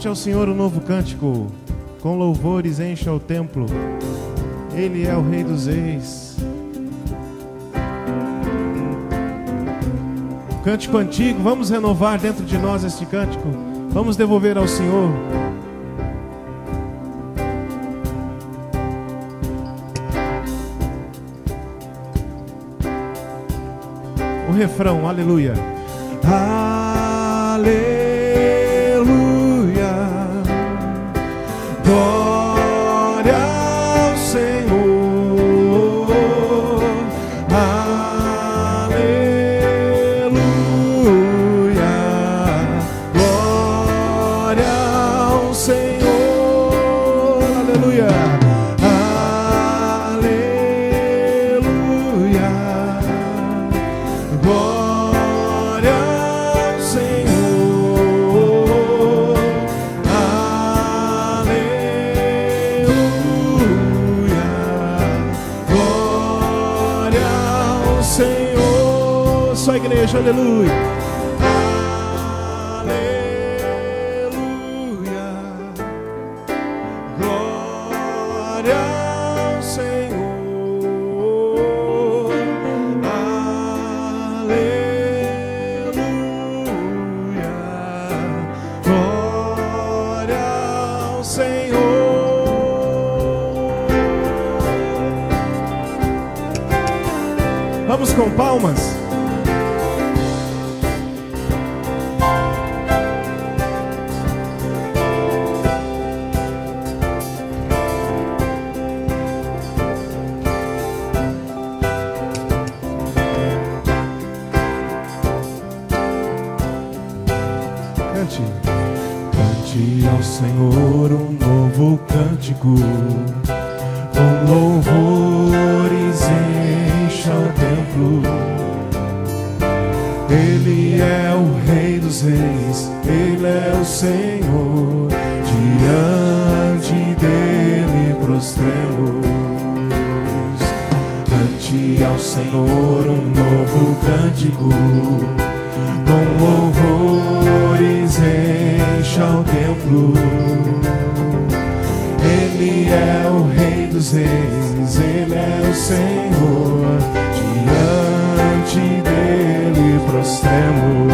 Cante ao Senhor um novo cântico, com louvores encha o templo. Ele é o Rei dos Reis. Cântico antigo, vamos renovar dentro de nós este cântico. Vamos devolver ao Senhor. O refrão, aleluia. Aleluia. Glória ao Senhor. Aleluia. Glória ao Senhor. Aleluia. Aleluia. Glória ao Senhor. Aleluia. Glória ao Senhor. Só a igreja, aleluia. Aleluia. Glória ao Senhor. Aleluia. Glória ao Senhor. Vamos com palmas. Cante ao Senhor um novo cântico, com louvores encha o templo. Ele é o Rei dos Reis, Ele é o Senhor, diante dele prostremos. Cante ao Senhor um novo cântico, com louvores encha o templo. Ele é o Rei dos Reis, Ele é o Senhor, diante dele prostremos.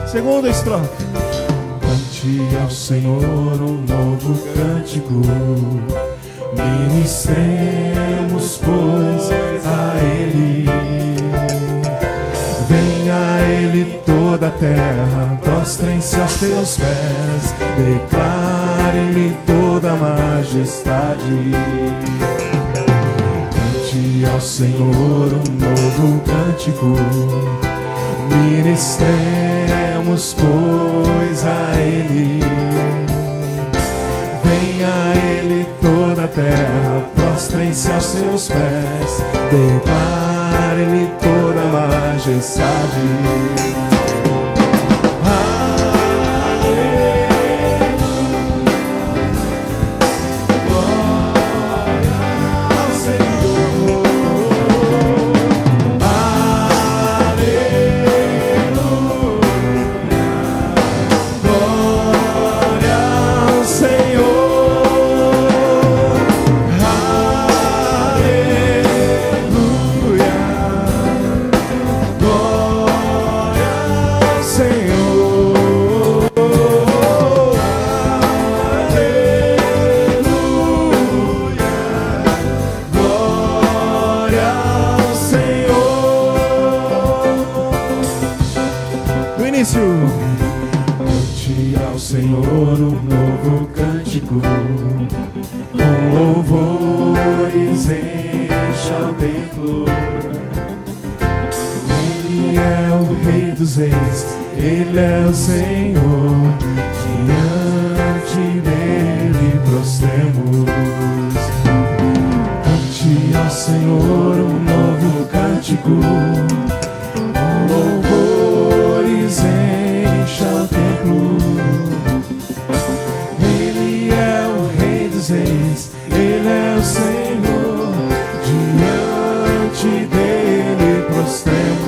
Segunda estrofe. Cante ao Senhor um novo cântico, ministremos, pois, a Ele. Venha a Ele toda a terra, prostrem-se aos teus pés, declare-lhe toda a majestade. Cante ao Senhor um novo cântico, ministremos, pois, a Ele. Venha a Ele toda a terra, prostrem-se aos seus pés, declare-lhe toda a majestade. Senhor um novo cântico, com louvores encha o templo. Ele é o Rei dos Reis, Ele é o Senhor, diante dele prostremos. Cante ao Senhor um novo cântico, com louvores encha o templo. Ele é o Rei dos Reis, Ele é o Senhor, diante dele prostremos.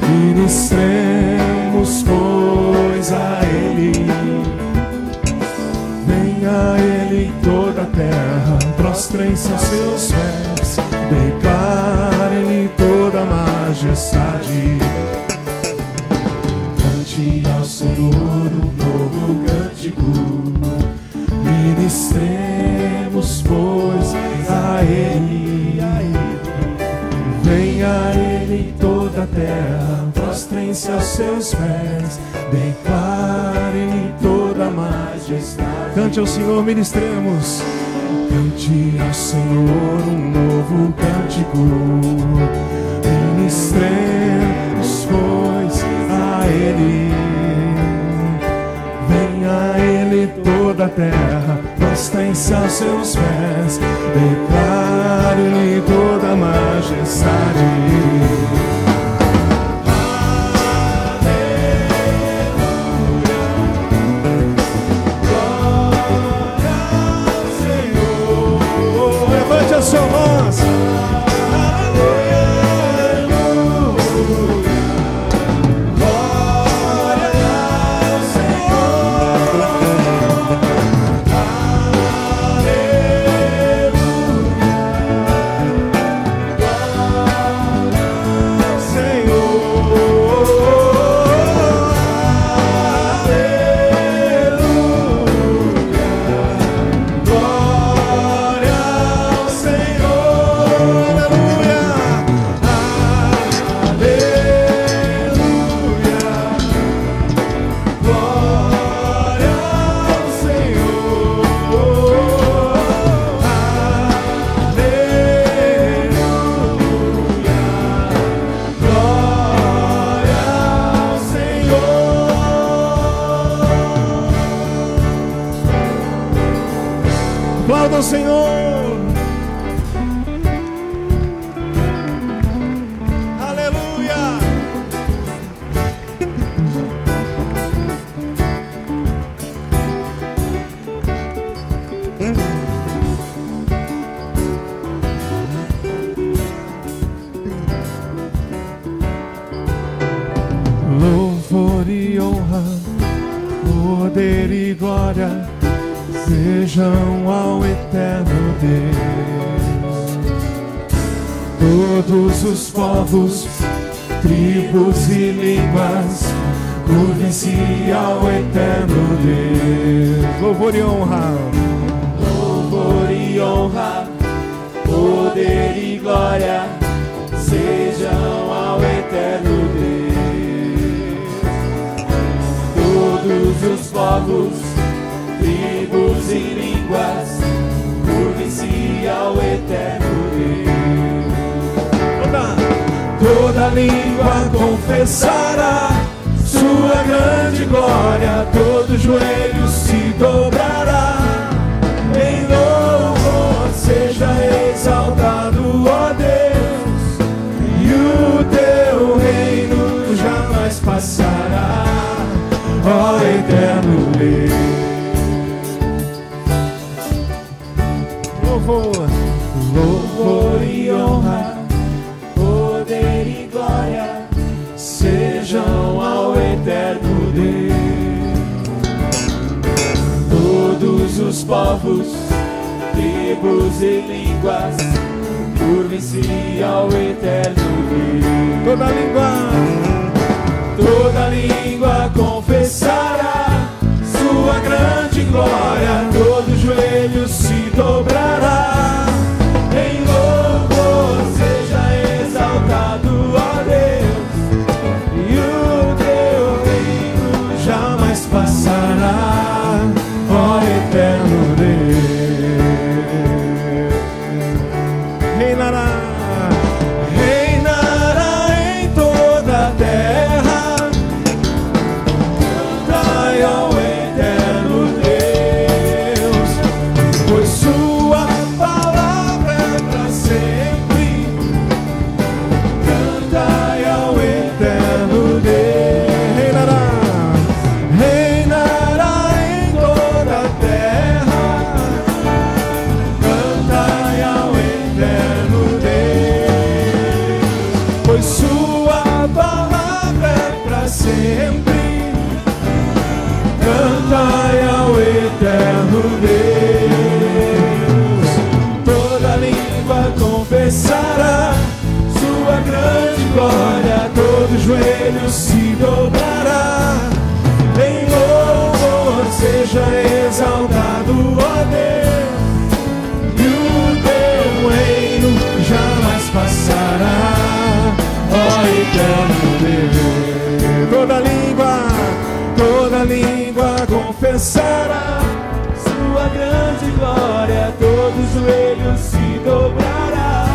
Ministremos, pois, a Ele. Venha a Ele toda a terra, prostrem-se aos seus pés, declarem-lhe toda a majestade. Cante ao Senhor um novo cântico, ministremos, pois, a Ele. Venha a Ele toda a terra, prostrem-se aos seus pés, declarem-lhe toda a majestade. Cante ao Senhor, ministremos. Cante ao Senhor um novo cântico, ministremos, pois, a Ele. Venha a Ele toda a terra, prostrem-se aos seus pés, declarem-lhe toda a majestade. Sua voz, aleluia, glória ao Senhor, aleluia, glória ao Senhor, aplauda o Senhor, aleluia. Louvor e honra, poder e glória sejam ao eterno Deus. Todos os povos, tribos e línguas, curvem-se ao eterno Deus. Louvor e honra, poder e glória sejam ao eterno Deus. Todos os povos, tribos e línguas, curvem-se ao eterno Deus. Toda língua confessará sua grande glória, todo joelho se dobrará. Em louvor seja exaltado, ó Deus, e o teu reino já honra, poder e glória sejam ao eterno Deus. Todos os povos, tribos e línguas, curvem-se ao eterno Deus. Toda língua confessará sua grande glória, todo joelho se dobrará. Em louvor seja exaltado, ó Deus, e o teu reino jamais passará, ó eterno Deus. Reinará, reinará em toda a terra. Cantai ao eterno Deus, pois sua palavra é para sempre. Cantai ao eterno Deus. Reinará, reinará em toda a terra. Cantai ao eterno Deus, pois sua palavra é para sempre. Cantai ao eterno Deus. Toda língua confessará sua grande glória, todo joelho se dobrará. Em louvor seja exaltado, ó Deus, e o teu reino jamais passará, ó eterno Deus. Toda língua confessará sua grande glória, todo joelho se dobrará.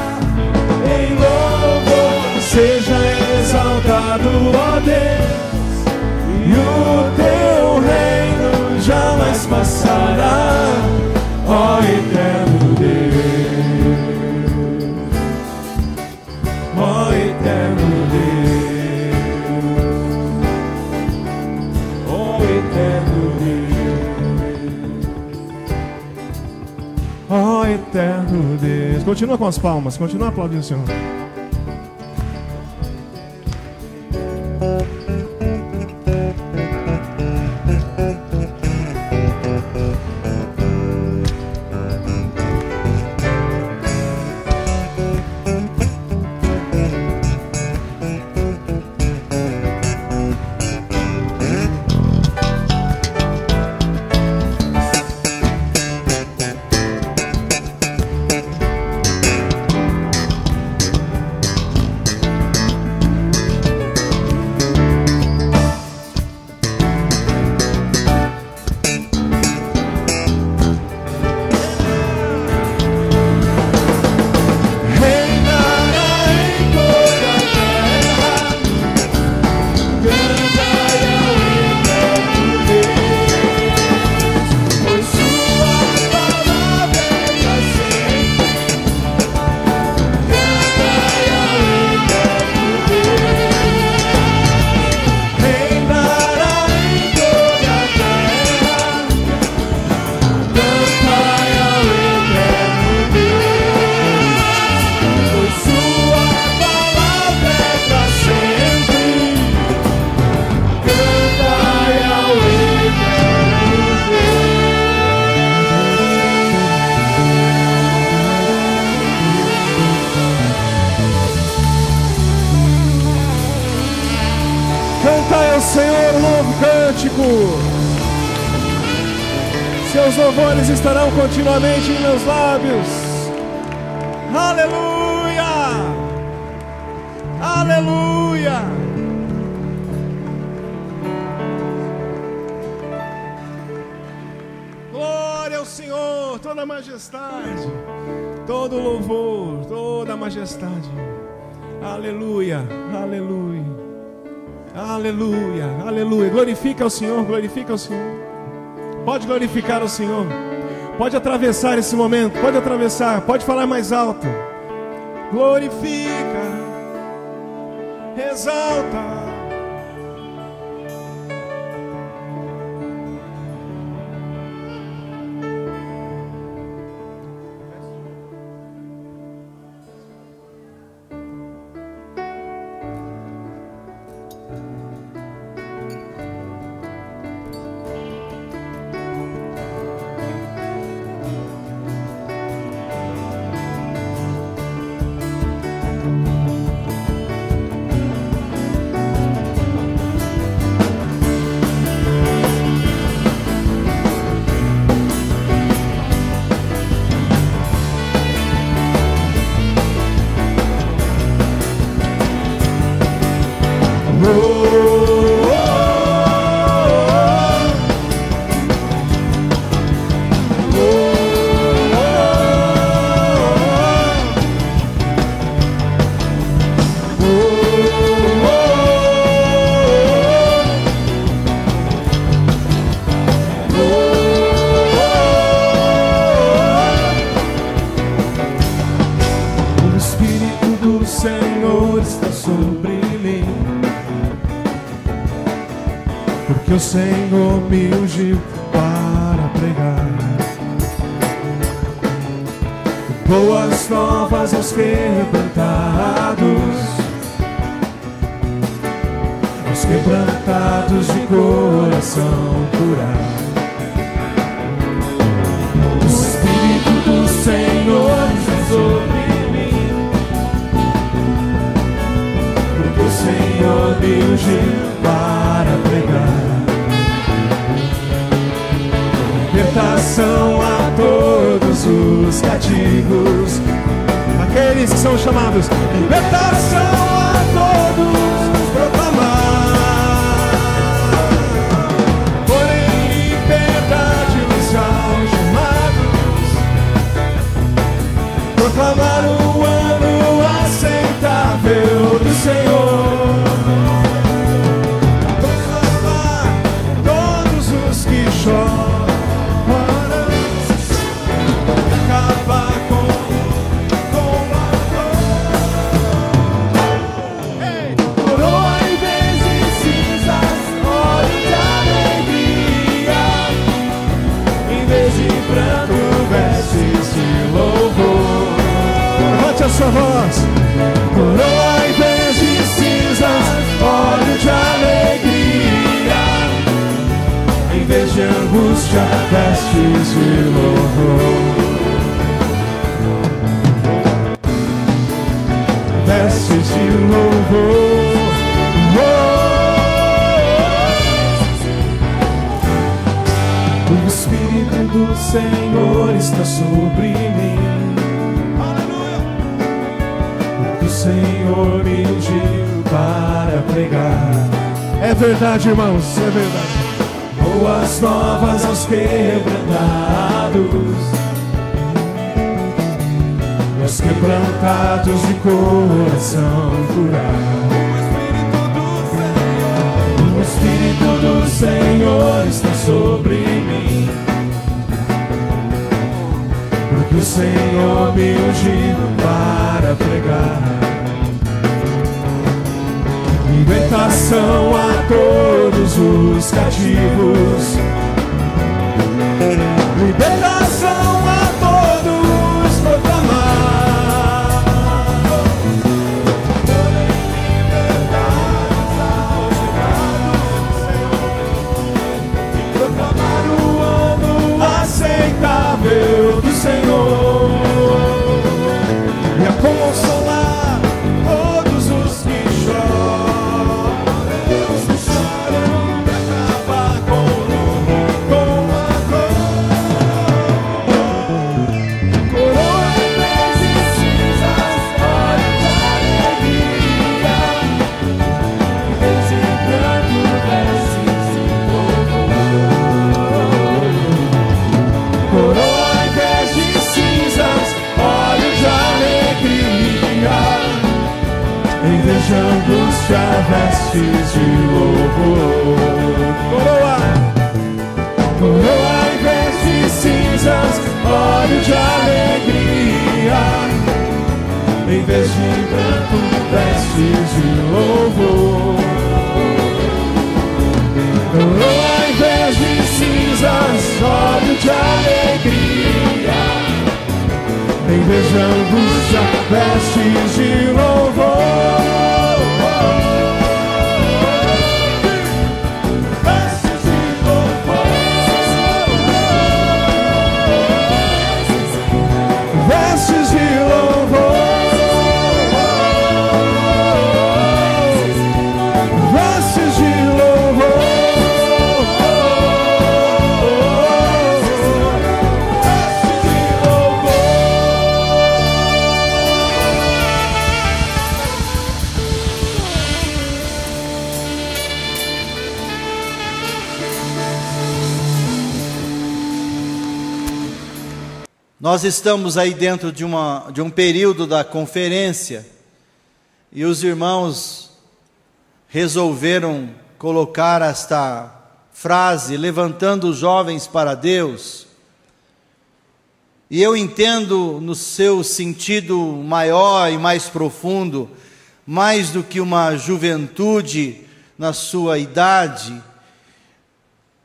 Em louvor seja exaltado, ó Deus, e o teu reino jamais passará, ó eterno Deus, ó eterno Deus, ó eterno Deus, ó eterno Deus. Continua com as palmas, continua aplaudindo o Senhor. Cantai ao Senhor um novo cântico. Seus louvores estarão continuamente em meus lábios. Aleluia! Aleluia! Glória ao Senhor, toda a majestade, todo o louvor, toda a majestade. Aleluia, aleluia, aleluia, aleluia. Glorifica ao Senhor, glorifica ao Senhor. Pode glorificar o Senhor. Pode atravessar esse momento, pode atravessar, pode falar mais alto. Glorifica, exalta. Senhor está sobre mim, porque o Senhor me ungiu para pregar boas novas aos quebrantados, aos quebrantados de coração curar. O Espírito do Senhor está sobre mim, porque o Senhor me ungiu para pregar libertação a todos os cativos, aqueles que são chamados, libertação a todos, proclamar, porém liberdade os algemados, proclamar o ano aceitável do Senhor, proclamar todos os que choram, a sua voz, coroa em vez de cinzas, óleo de alegria, em vez de angústia, vestes de louvor, vestes de louvor. O Espírito do Senhor está sobre mim, o Senhor me ungiu para pregar. É verdade, irmãos, é verdade. Boas novas aos quebrantados, aos quebrantados de coração curar. O Espírito do Senhor está sobre mim, porque o Senhor me ungiu para pregar libertação a todos os cativos, libertação a todos, proclamar, porém liberdade aos algemados, e proclamar o ano aceitável do Senhor, e a consolar todos os que choram, de angústia, vestes de louvor. Coroa, coroa em vez de cinzas, óleo de alegria, em vez de pranto, vestes de louvor. Coroa em vez de cinzas, óleo de alegria, em vez de angústia, vestes de louvor. Nós estamos aí dentro de um período da conferência e os irmãos resolveram colocar esta frase, levantando os jovens para Deus. e eu entendo no seu sentido maior e mais profundo, mais do que uma juventude na sua idade,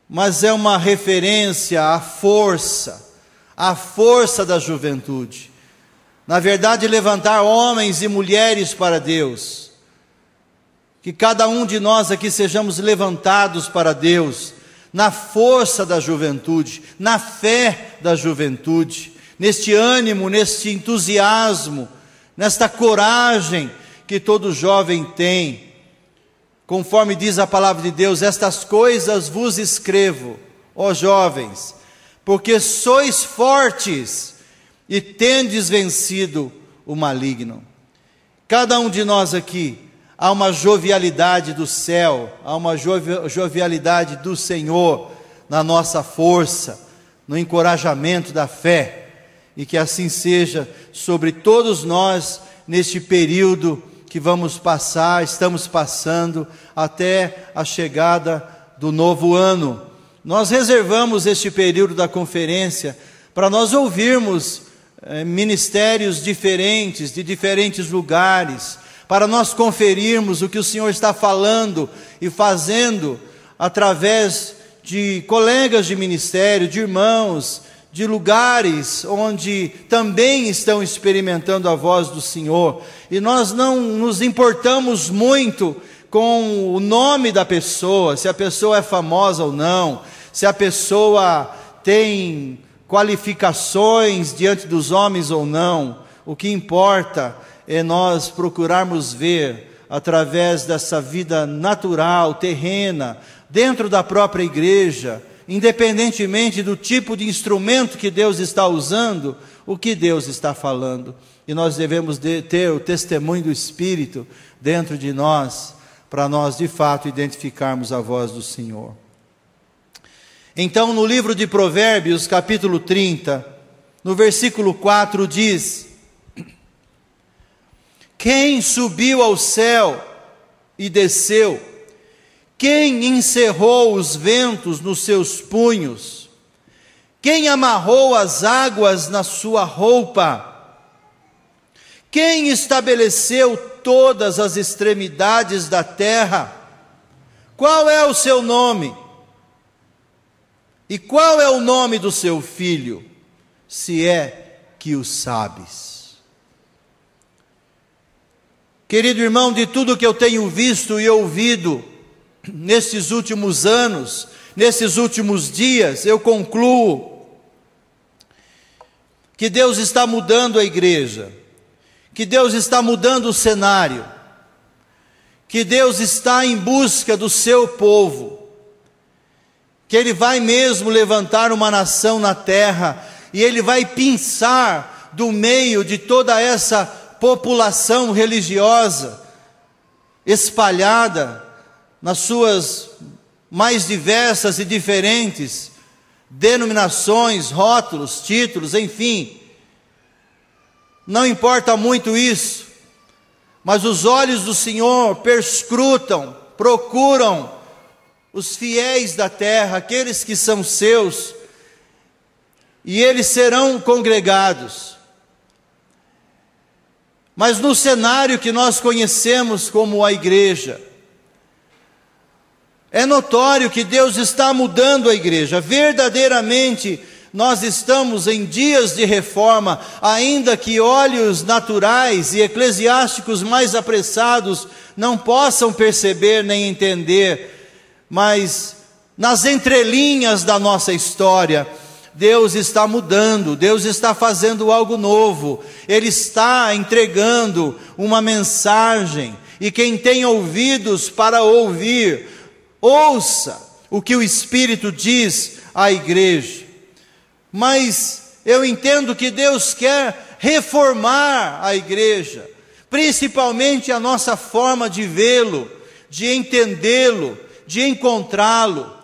mas é uma referência à força da juventude. Na verdade, levantar homens e mulheres para Deus. Que cada um de nós aqui sejamos levantados para Deus, na força da juventude, na fé da juventude, neste ânimo, neste entusiasmo, nesta coragem que todo jovem tem. Conforme diz a palavra de Deus, estas coisas vos escrevo, ó jovens, porque sois fortes e tendes vencido o maligno. Cada um de nós aqui, há uma jovialidade do céu, há uma jovialidade do Senhor na nossa força, no encorajamento da fé, e que assim seja sobre todos nós neste período que estamos passando até a chegada do novo ano. Nós reservamos este período da conferência para nós ouvirmos ministérios diferentes, de diferentes lugares, para nós conferirmos o que o Senhor está falando e fazendo através de colegas de ministério, de irmãos, de lugares onde também estão experimentando a voz do Senhor. E nós não nos importamos muito com o nome da pessoa, se a pessoa é famosa ou não, se a pessoa tem qualificações diante dos homens ou não. O que importa é nós procurarmos ver, através dessa vida natural, terrena, dentro da própria igreja, independentemente do tipo de instrumento que Deus está usando, o que Deus está falando. E nós devemos ter o testemunho do Espírito dentro de nós, para nós de fato identificarmos a voz do Senhor. Então, no livro de Provérbios, capítulo 30, no versículo 4 diz: quem subiu ao céu e desceu? Quem encerrou os ventos nos seus punhos? Quem amarrou as águas na sua roupa? Quem estabeleceu todas as extremidades da terra? Qual é o seu nome? E qual é o nome do seu filho, se é que o sabes? Querido irmão, de tudo que eu tenho visto e ouvido nesses últimos anos, nesses últimos dias, eu concluo que Deus está mudando a igreja, que Deus está mudando o cenário, que Deus está em busca do seu povo, que Ele vai mesmo levantar uma nação na terra, e Ele vai pinçar do meio de toda essa população religiosa, espalhada nas suas mais diversas e diferentes denominações, rótulos, títulos, enfim. Não importa muito isso, mas os olhos do Senhor perscrutam, procuram os fiéis da terra, aqueles que são seus, e eles serão congregados. Mas no cenário que nós conhecemos como a igreja, é notório que Deus está mudando a igreja. Verdadeiramente, nós estamos em dias de reforma, ainda que olhos naturais e eclesiásticos mais apressados não possam perceber nem entender, mas nas entrelinhas da nossa história, Deus está mudando, Deus está fazendo algo novo, Ele está entregando uma mensagem, e quem tem ouvidos para ouvir, ouça o que o Espírito diz à igreja. Mas eu entendo que Deus quer reformar a igreja, principalmente a nossa forma de vê-lo, de entendê-lo, de encontrá-lo,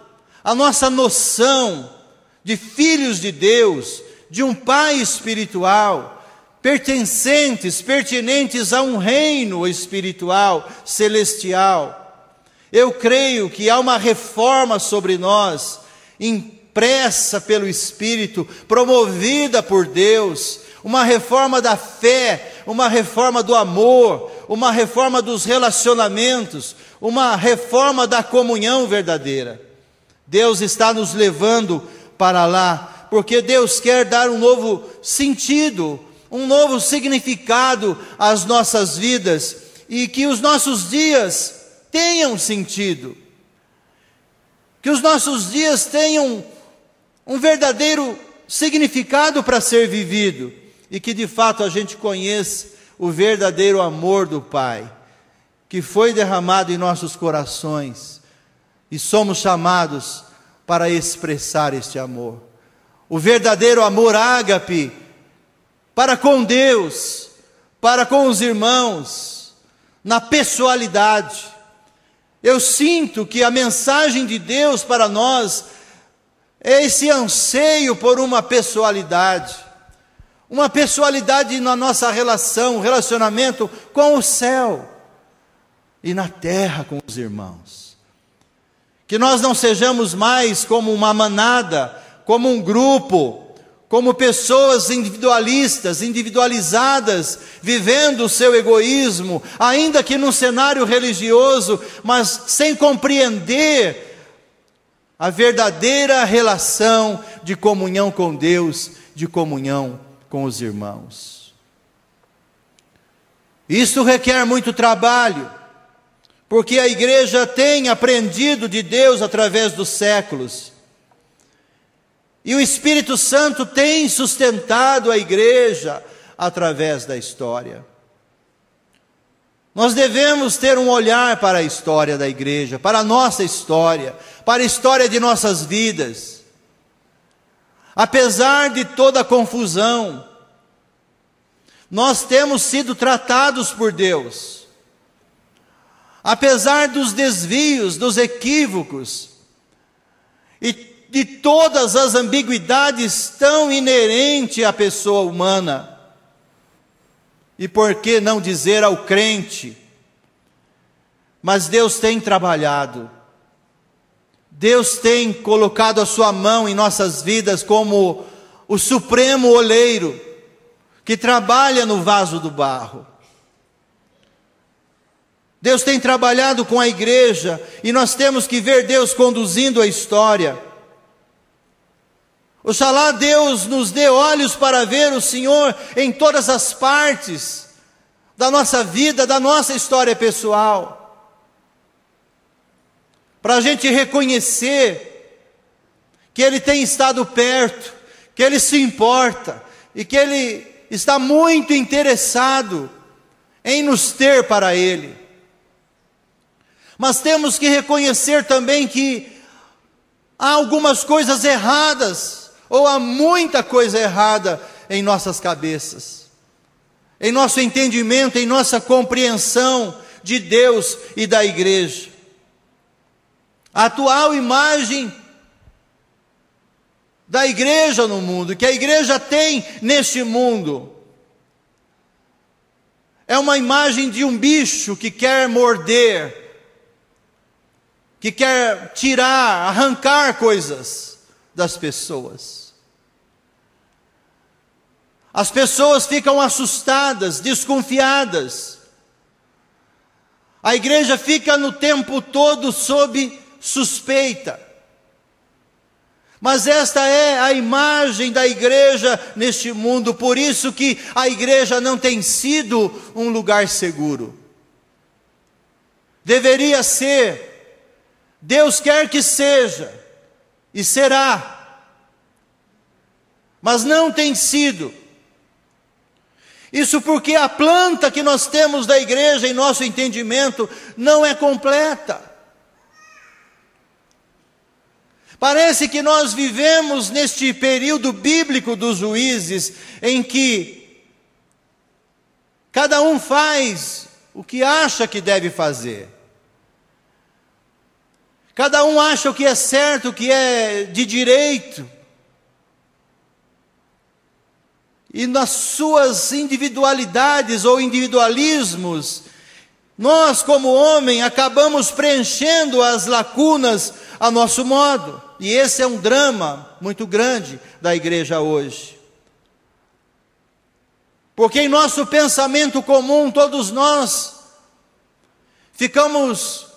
a nossa noção de filhos de Deus, de um Pai espiritual, pertinentes a um reino espiritual, celestial. Eu creio que há uma reforma sobre nós, em impressa pelo Espírito, promovida por Deus, uma reforma da fé, uma reforma do amor, uma reforma dos relacionamentos, uma reforma da comunhão verdadeira. Deus está nos levando para lá, porque Deus quer dar um novo sentido, um novo significado às nossas vidas, e que os nossos dias tenham sentido, que os nossos dias tenham um verdadeiro significado para ser vivido, e que de fato a gente conheça o verdadeiro amor do Pai, que foi derramado em nossos corações, e somos chamados para expressar este amor. O verdadeiro amor ágape, para com Deus, para com os irmãos, na pessoalidade. Eu sinto que a mensagem de Deus para nós é esse anseio por uma pessoalidade na nossa relação, relacionamento com o céu e na terra com os irmãos. Que nós não sejamos mais como uma manada, como um grupo, como pessoas individualistas, individualizadas, vivendo o seu egoísmo, ainda que num cenário religioso, mas sem compreender a verdadeira relação de comunhão com Deus, de comunhão com os irmãos. Isso requer muito trabalho, porque a igreja tem aprendido de Deus através dos séculos. E o Espírito Santo tem sustentado a igreja através da história. Nós devemos ter um olhar para a história da igreja, para a nossa história, para a história de nossas vidas. Apesar de toda a confusão, nós temos sido tratados por Deus. Apesar dos desvios, dos equívocos, e de todas as ambiguidades tão inerentes à pessoa humana, e por que não dizer ao crente, mas Deus tem trabalhado, Deus tem colocado a sua mão em nossas vidas como o supremo oleiro, que trabalha no vaso do barro. Deus tem trabalhado com a igreja, e nós temos que ver Deus conduzindo a história. Oxalá Deus nos dê olhos para ver o Senhor em todas as partes da nossa vida, da nossa história pessoal, para a gente reconhecer que Ele tem estado perto, que Ele se importa e que Ele está muito interessado em nos ter para Ele. Mas temos que reconhecer também que há algumas coisas erradas, ou há muita coisa errada em nossas cabeças, em nosso entendimento, em nossa compreensão de Deus e da igreja. A atual imagem da igreja no mundo, que a igreja tem neste mundo, é uma imagem de um bicho que quer morder, que quer tirar, arrancar coisas das pessoas. As pessoas ficam assustadas, desconfiadas. A igreja fica no tempo todo sob suspeita. Mas esta é a imagem da igreja neste mundo, por isso que a igreja não tem sido um lugar seguro. Deveria ser, Deus quer que seja, e será, mas não tem sido. Isso porque a planta que nós temos da igreja em nosso entendimento não é completa. Parece que nós vivemos neste período bíblico dos juízes, em que cada um faz o que acha que deve fazer. Cada um acha o que é certo, o que é de direito. E nas suas individualidades ou individualismos, nós como homem acabamos preenchendo as lacunas a nosso modo. E esse é um drama muito grande da igreja hoje. Porque em nosso pensamento comum, todos nós ficamos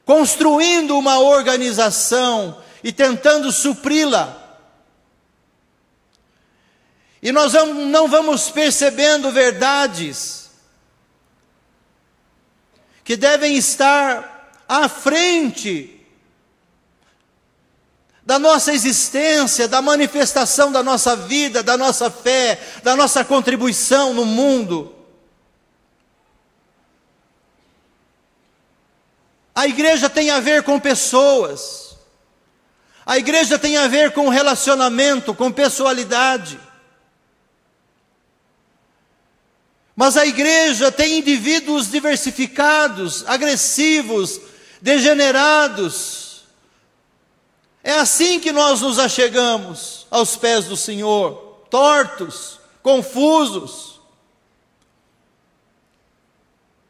construindo uma organização e tentando supri-la. E nós não vamos percebendo verdades que devem estar à frente da nossa existência, da manifestação da nossa vida, da nossa fé, da nossa contribuição no mundo. A igreja tem a ver com pessoas. A igreja tem a ver com relacionamento, com pessoalidade. Mas a igreja tem indivíduos diversificados, agressivos, degenerados. É assim que nós nos achegamos aos pés do Senhor, tortos, confusos,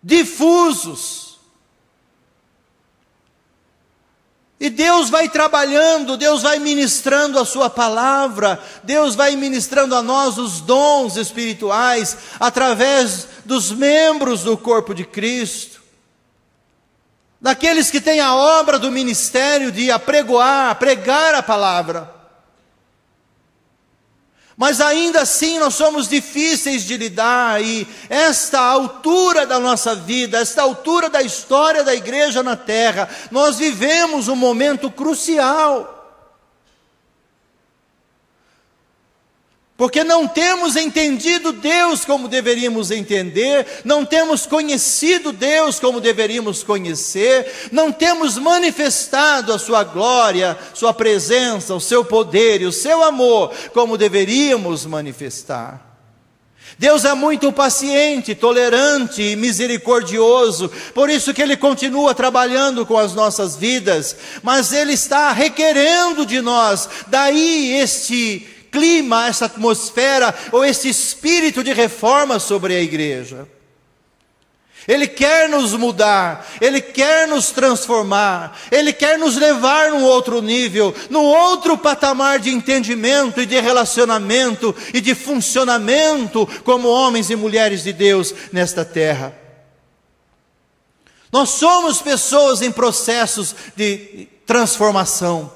difusos. E Deus vai trabalhando, Deus vai ministrando a sua palavra, Deus vai ministrando a nós os dons espirituais, através dos membros do corpo de Cristo, daqueles que têm a obra do ministério de apregoar, pregar a palavra. Mas ainda assim nós somos difíceis de lidar, e esta altura da nossa vida, esta altura da história da igreja na terra, nós vivemos um momento crucial. Porque não temos entendido Deus como deveríamos entender, não temos conhecido Deus como deveríamos conhecer, não temos manifestado a sua glória, sua presença, o seu poder e o seu amor como deveríamos manifestar. Deus é muito paciente, tolerante e misericordioso, por isso que Ele continua trabalhando com as nossas vidas, mas Ele está requerendo de nós, daí este clima, essa atmosfera, ou esse espírito de reforma sobre a igreja. Ele quer nos mudar, Ele quer nos transformar, Ele quer nos levar num outro nível, num outro patamar de entendimento e de relacionamento e de funcionamento como homens e mulheres de Deus nesta terra. Nós somos pessoas em processos de transformação,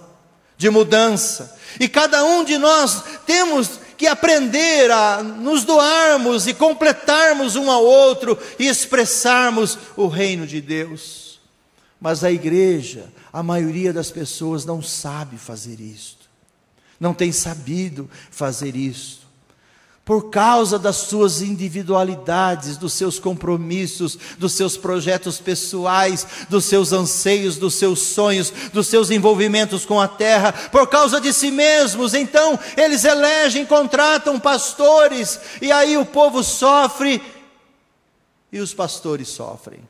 de mudança, e cada um de nós temos que aprender a nos doarmos e completarmos um ao outro e expressarmos o reino de Deus. Mas a igreja, a maioria das pessoas não sabe fazer isto, não tem sabido fazer isto, por causa das suas individualidades, dos seus compromissos, dos seus projetos pessoais, dos seus anseios, dos seus sonhos, dos seus envolvimentos com a terra, por causa de si mesmos. Então eles elegem, contratam pastores, e aí o povo sofre e os pastores sofrem.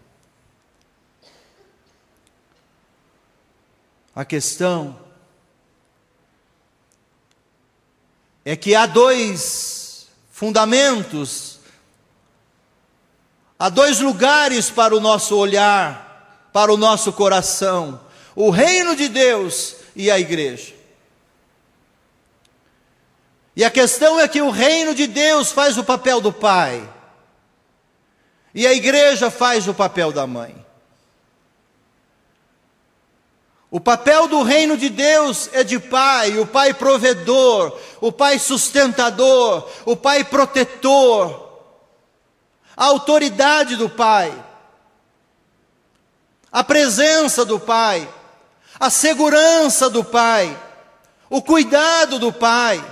A questão é que há dois fundamentos, há dois lugares para o nosso olhar, para o nosso coração: o reino de Deus e a igreja. E a questão é que o reino de Deus faz o papel do pai, e a igreja faz o papel da mãe. O papel do reino de Deus é de pai, o pai provedor, o pai sustentador, o pai protetor, a autoridade do pai, a presença do pai, a segurança do pai, o cuidado do pai,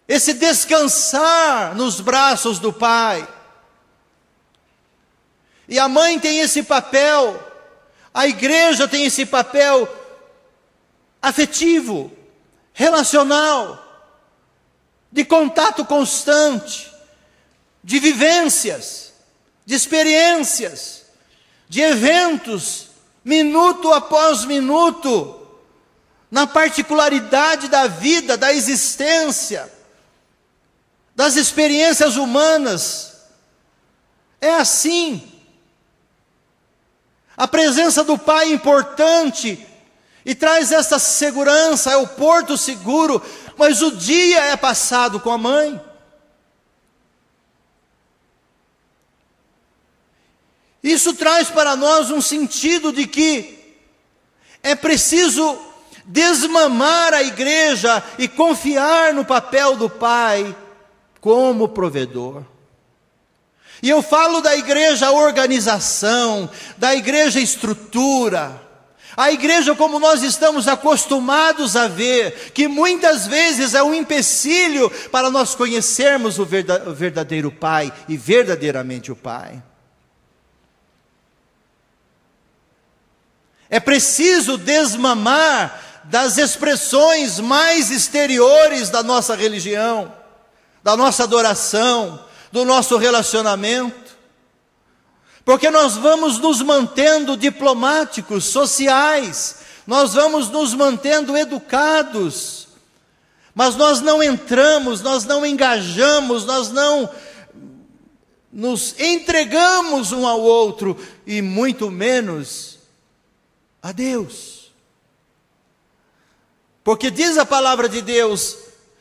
esse descansar nos braços do pai. E a mãe tem esse papel, a igreja tem esse papel afetivo, relacional, de contato constante, de vivências, de experiências, de eventos, minuto após minuto, na particularidade da vida, da existência, das experiências humanas. É assim. A presença do pai é importante, e traz essa segurança, é o porto seguro, mas o dia é passado com a mãe. Isso traz para nós um sentido de que é preciso desmamar a igreja e confiar no papel do pai como provedor. E eu falo da igreja organização, da igreja estrutura, a igreja como nós estamos acostumados a ver, que muitas vezes é um empecilho para nós conhecermos o verdadeiro pai e verdadeiramente o pai. É preciso desmamar das expressões mais exteriores da nossa religião, da nossa adoração, do nosso relacionamento, porque nós vamos nos mantendo diplomáticos, sociais, nós vamos nos mantendo educados, mas nós não entramos, nós não engajamos, nós não nos entregamos um ao outro, e muito menos a Deus. Porque diz a palavra de Deus,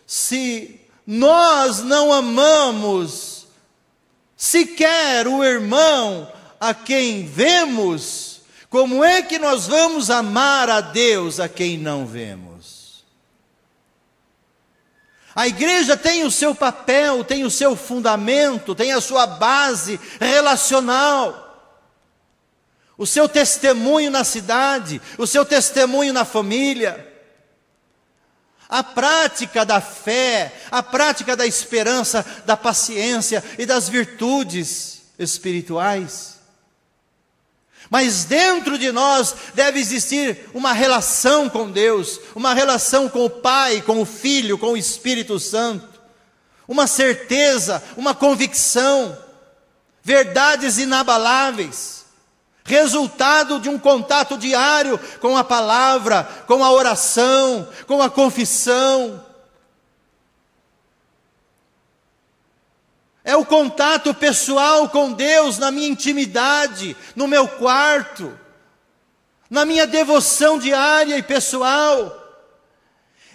se nós não amamos sequer o irmão a quem vemos, como é que nós vamos amar a Deus a quem não vemos? A igreja tem o seu papel, tem o seu fundamento, tem a sua base relacional, o seu testemunho na cidade, o seu testemunho na família, a prática da fé, a prática da esperança, da paciência e das virtudes espirituais. Mas dentro de nós deve existir uma relação com Deus, uma relação com o Pai, com o Filho, com o Espírito Santo, uma certeza, uma convicção, verdades inabaláveis, resultado de um contato diário com a palavra, com a oração, com a confissão. É o contato pessoal com Deus na minha intimidade, no meu quarto, na minha devoção diária e pessoal,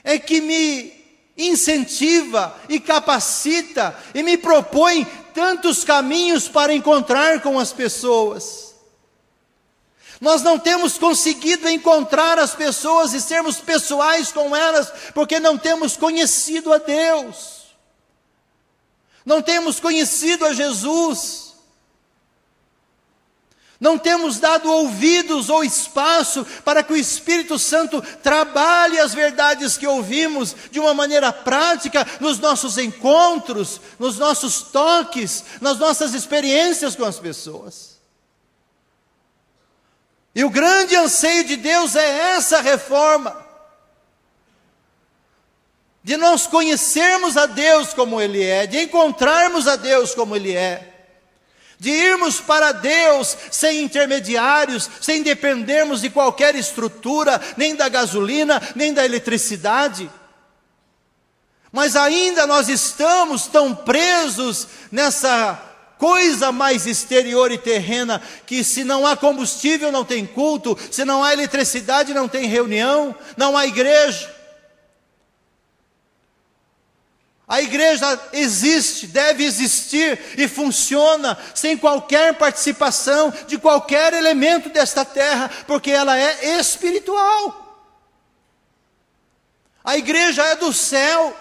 é que me incentiva e capacita e me propõe tantos caminhos para encontrar com as pessoas. Nós não temos conseguido encontrar as pessoas e sermos pessoais com elas, porque não temos conhecido a Deus, não temos conhecido a Jesus, não temos dado ouvidos ou espaço para que o Espírito Santo trabalhe as verdades que ouvimos de uma maneira prática nos nossos encontros, nos nossos toques, nas nossas experiências com as pessoas. E o grande anseio de Deus é essa reforma, de nós conhecermos a Deus como Ele é, de encontrarmos a Deus como Ele é, de irmos para Deus sem intermediários, sem dependermos de qualquer estrutura, nem da gasolina, nem da eletricidade. Mas ainda nós estamos tão presos nessa coisa mais exterior e terrena, que se não há combustível não tem culto, se não há eletricidade não tem reunião, não há igreja. A igreja existe, deve existir e funciona sem qualquer participação de qualquer elemento desta terra, porque ela é espiritual. A igreja é do céu.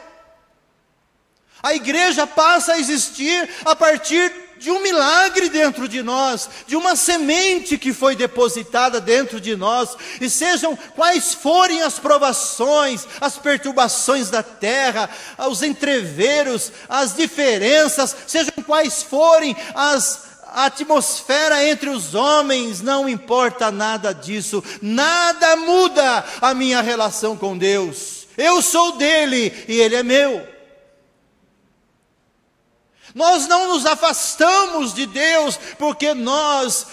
A igreja passa a existir a partir de um milagre dentro de nós, de uma semente que foi depositada dentro de nós, e sejam quais forem as provações, as perturbações da terra, os entreveros, as diferenças, sejam quais forem a atmosfera entre os homens, não importa nada disso, nada muda a minha relação com Deus. Eu sou dele e ele é meu. Nós não nos afastamos de Deus porque nós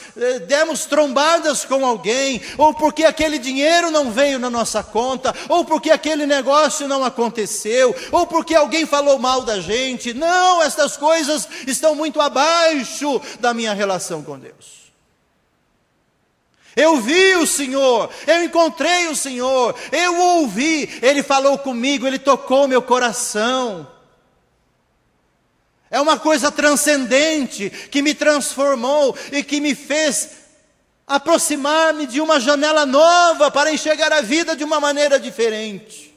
demos trombadas com alguém, ou porque aquele dinheiro não veio na nossa conta, ou porque aquele negócio não aconteceu, ou porque alguém falou mal da gente. Não, essas coisas estão muito abaixo da minha relação com Deus. Eu vi o Senhor, eu encontrei o Senhor, eu o ouvi, Ele falou comigo, Ele tocou meu coração. É uma coisa transcendente, que me transformou e que me fez aproximar-me de uma janela nova para enxergar a vida de uma maneira diferente.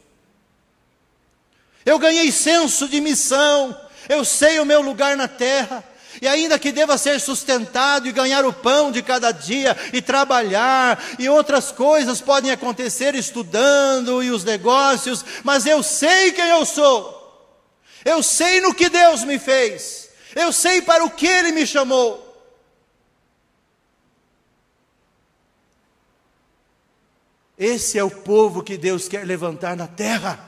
Eu ganhei senso de missão, eu sei o meu lugar na terra. E ainda que deva ser sustentado e ganhar o pão de cada dia e trabalhar, e outras coisas podem acontecer estudando e os negócios, mas eu sei quem eu sou, eu sei no que Deus me fez, eu sei para o que Ele me chamou. Esse é o povo que Deus quer levantar na terra.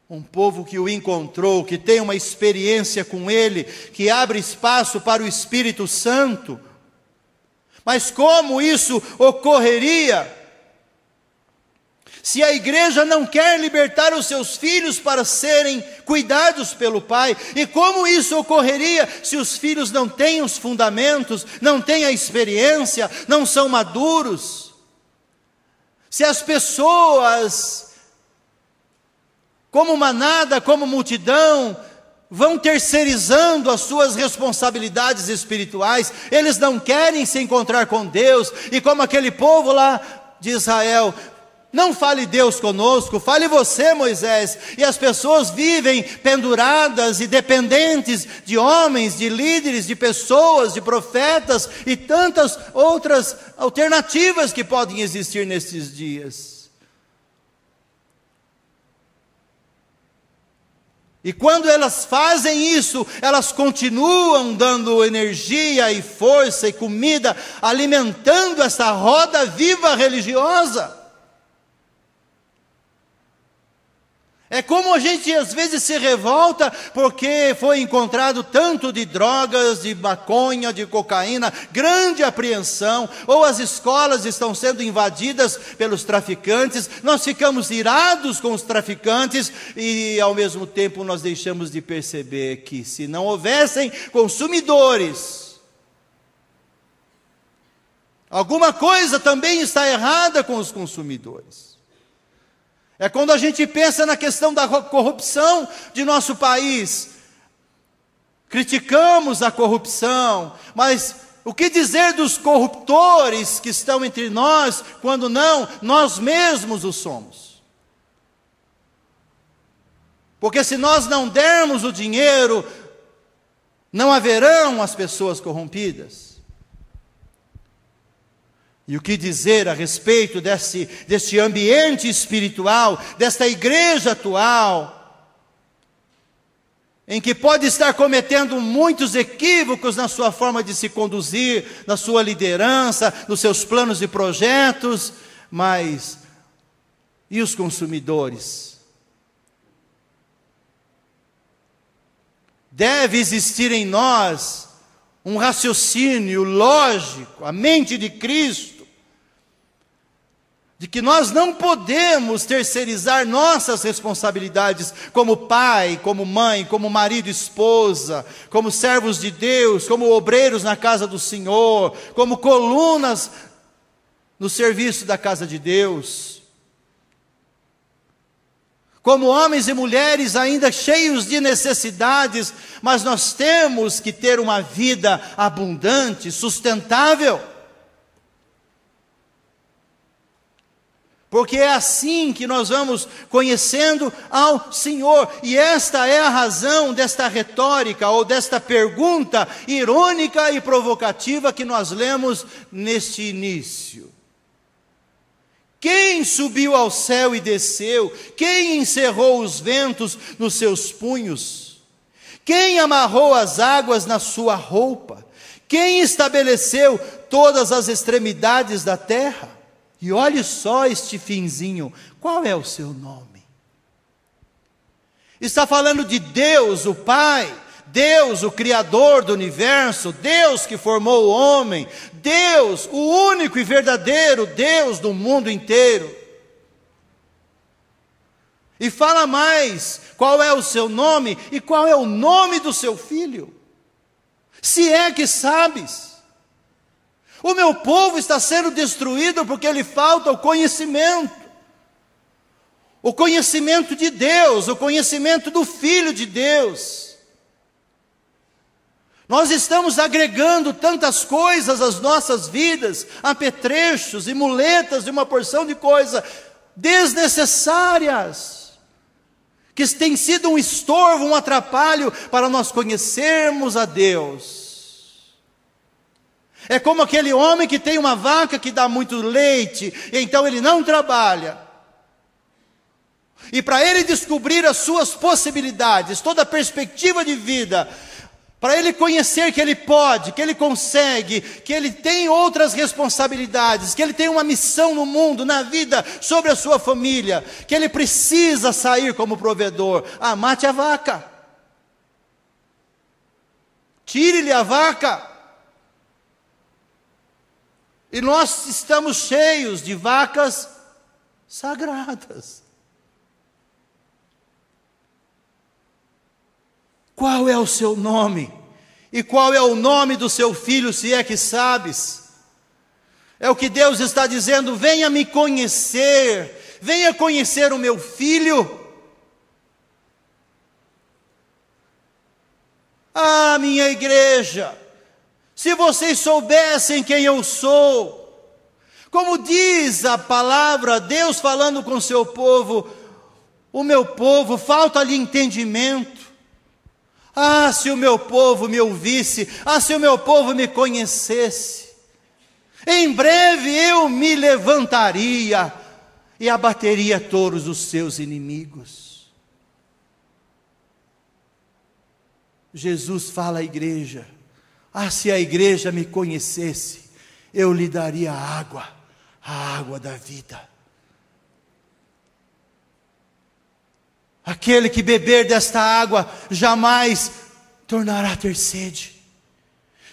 Um povo que o encontrou, que tem uma experiência com Ele, que abre espaço para o Espírito Santo. Mas como isso ocorreria se a igreja não quer libertar os seus filhos para serem cuidados pelo Pai? E como isso ocorreria se os filhos não têm os fundamentos, não têm a experiência, não são maduros? Se as pessoas, como manada, como multidão, vão terceirizando as suas responsabilidades espirituais, eles não querem se encontrar com Deus, e como aquele povo lá de Israel, não fale Deus conosco, fale você, Moisés. E as pessoas vivem penduradas e dependentes de homens, de líderes, de pessoas, de profetas e tantas outras alternativas que podem existir nesses dias. E quando elas fazem isso, elas continuam dando energia e força e comida, alimentando essa roda viva religiosa. É como a gente às vezes se revolta porque foi encontrado tanto de drogas, de maconha, de cocaína, grande apreensão, ou as escolas estão sendo invadidas pelos traficantes, nós ficamos irados com os traficantes e ao mesmo tempo nós deixamos de perceber que se não houvessem consumidores, alguma coisa também está errada com os consumidores. É quando a gente pensa na questão da corrupção de nosso país. Criticamos a corrupção, mas o que dizer dos corruptores que estão entre nós, quando não, nós mesmos o somos? Porque se nós não dermos o dinheiro, não haverão as pessoas corrompidas. E o que dizer a respeito deste ambiente espiritual, desta igreja atual, em que pode estar cometendo muitos equívocos na sua forma de se conduzir, na sua liderança, nos seus planos e projetos, mas e os consumidores? Deve existir em nós um raciocínio lógico, a mente de Cristo, de que nós não podemos terceirizar nossas responsabilidades como pai, como mãe, como marido e esposa, como servos de Deus, como obreiros na casa do Senhor, como colunas no serviço da casa de Deus, como homens e mulheres ainda cheios de necessidades, mas nós temos que ter uma vida abundante, sustentável. Porque é assim que nós vamos conhecendo ao Senhor. E esta é a razão desta retórica, ou desta pergunta irônica e provocativa que nós lemos neste início. Quem subiu ao céu e desceu? Quem encerrou os ventos nos seus punhos? Quem amarrou as águas na sua roupa? Quem estabeleceu todas as extremidades da terra? E olhe só este finzinho, qual é o seu nome? Está falando de Deus, o Pai, Deus, o Criador do universo, Deus que formou o homem, Deus, o único e verdadeiro Deus do mundo inteiro. E fala mais, qual é o seu nome e qual é o nome do seu filho? Se é que sabes. O meu povo está sendo destruído porque lhe falta o conhecimento. O conhecimento de Deus, o conhecimento do Filho de Deus. Nós estamos agregando tantas coisas às nossas vidas, apetrechos e muletas e uma porção de coisas desnecessárias, que tem sido um estorvo, um atrapalho para nós conhecermos a Deus. É como aquele homem que tem uma vaca que dá muito leite, e então ele não trabalha. E para ele descobrir as suas possibilidades, toda a perspectiva de vida, para ele conhecer que ele pode, que ele consegue, que ele tem outras responsabilidades, que ele tem uma missão no mundo, na vida, sobre a sua família, que ele precisa sair como provedor. Mate a vaca. Tire-lhe a vaca. E nós estamos cheios de vacas sagradas. Qual é o seu nome? E qual é o nome do seu filho, se é que sabes? É o que Deus está dizendo: venha me conhecer, venha conhecer o meu filho. Minha igreja, se vocês soubessem quem eu sou, como diz a palavra, Deus falando com o seu povo, o meu povo, falta-lhe entendimento. Se o meu povo me ouvisse, se o meu povo me conhecesse, em breve eu me levantaria e abateria todos os seus inimigos. Jesus fala à igreja: se a igreja me conhecesse, eu lhe daria a água da vida. Aquele que beber desta água jamais tornará a ter sede.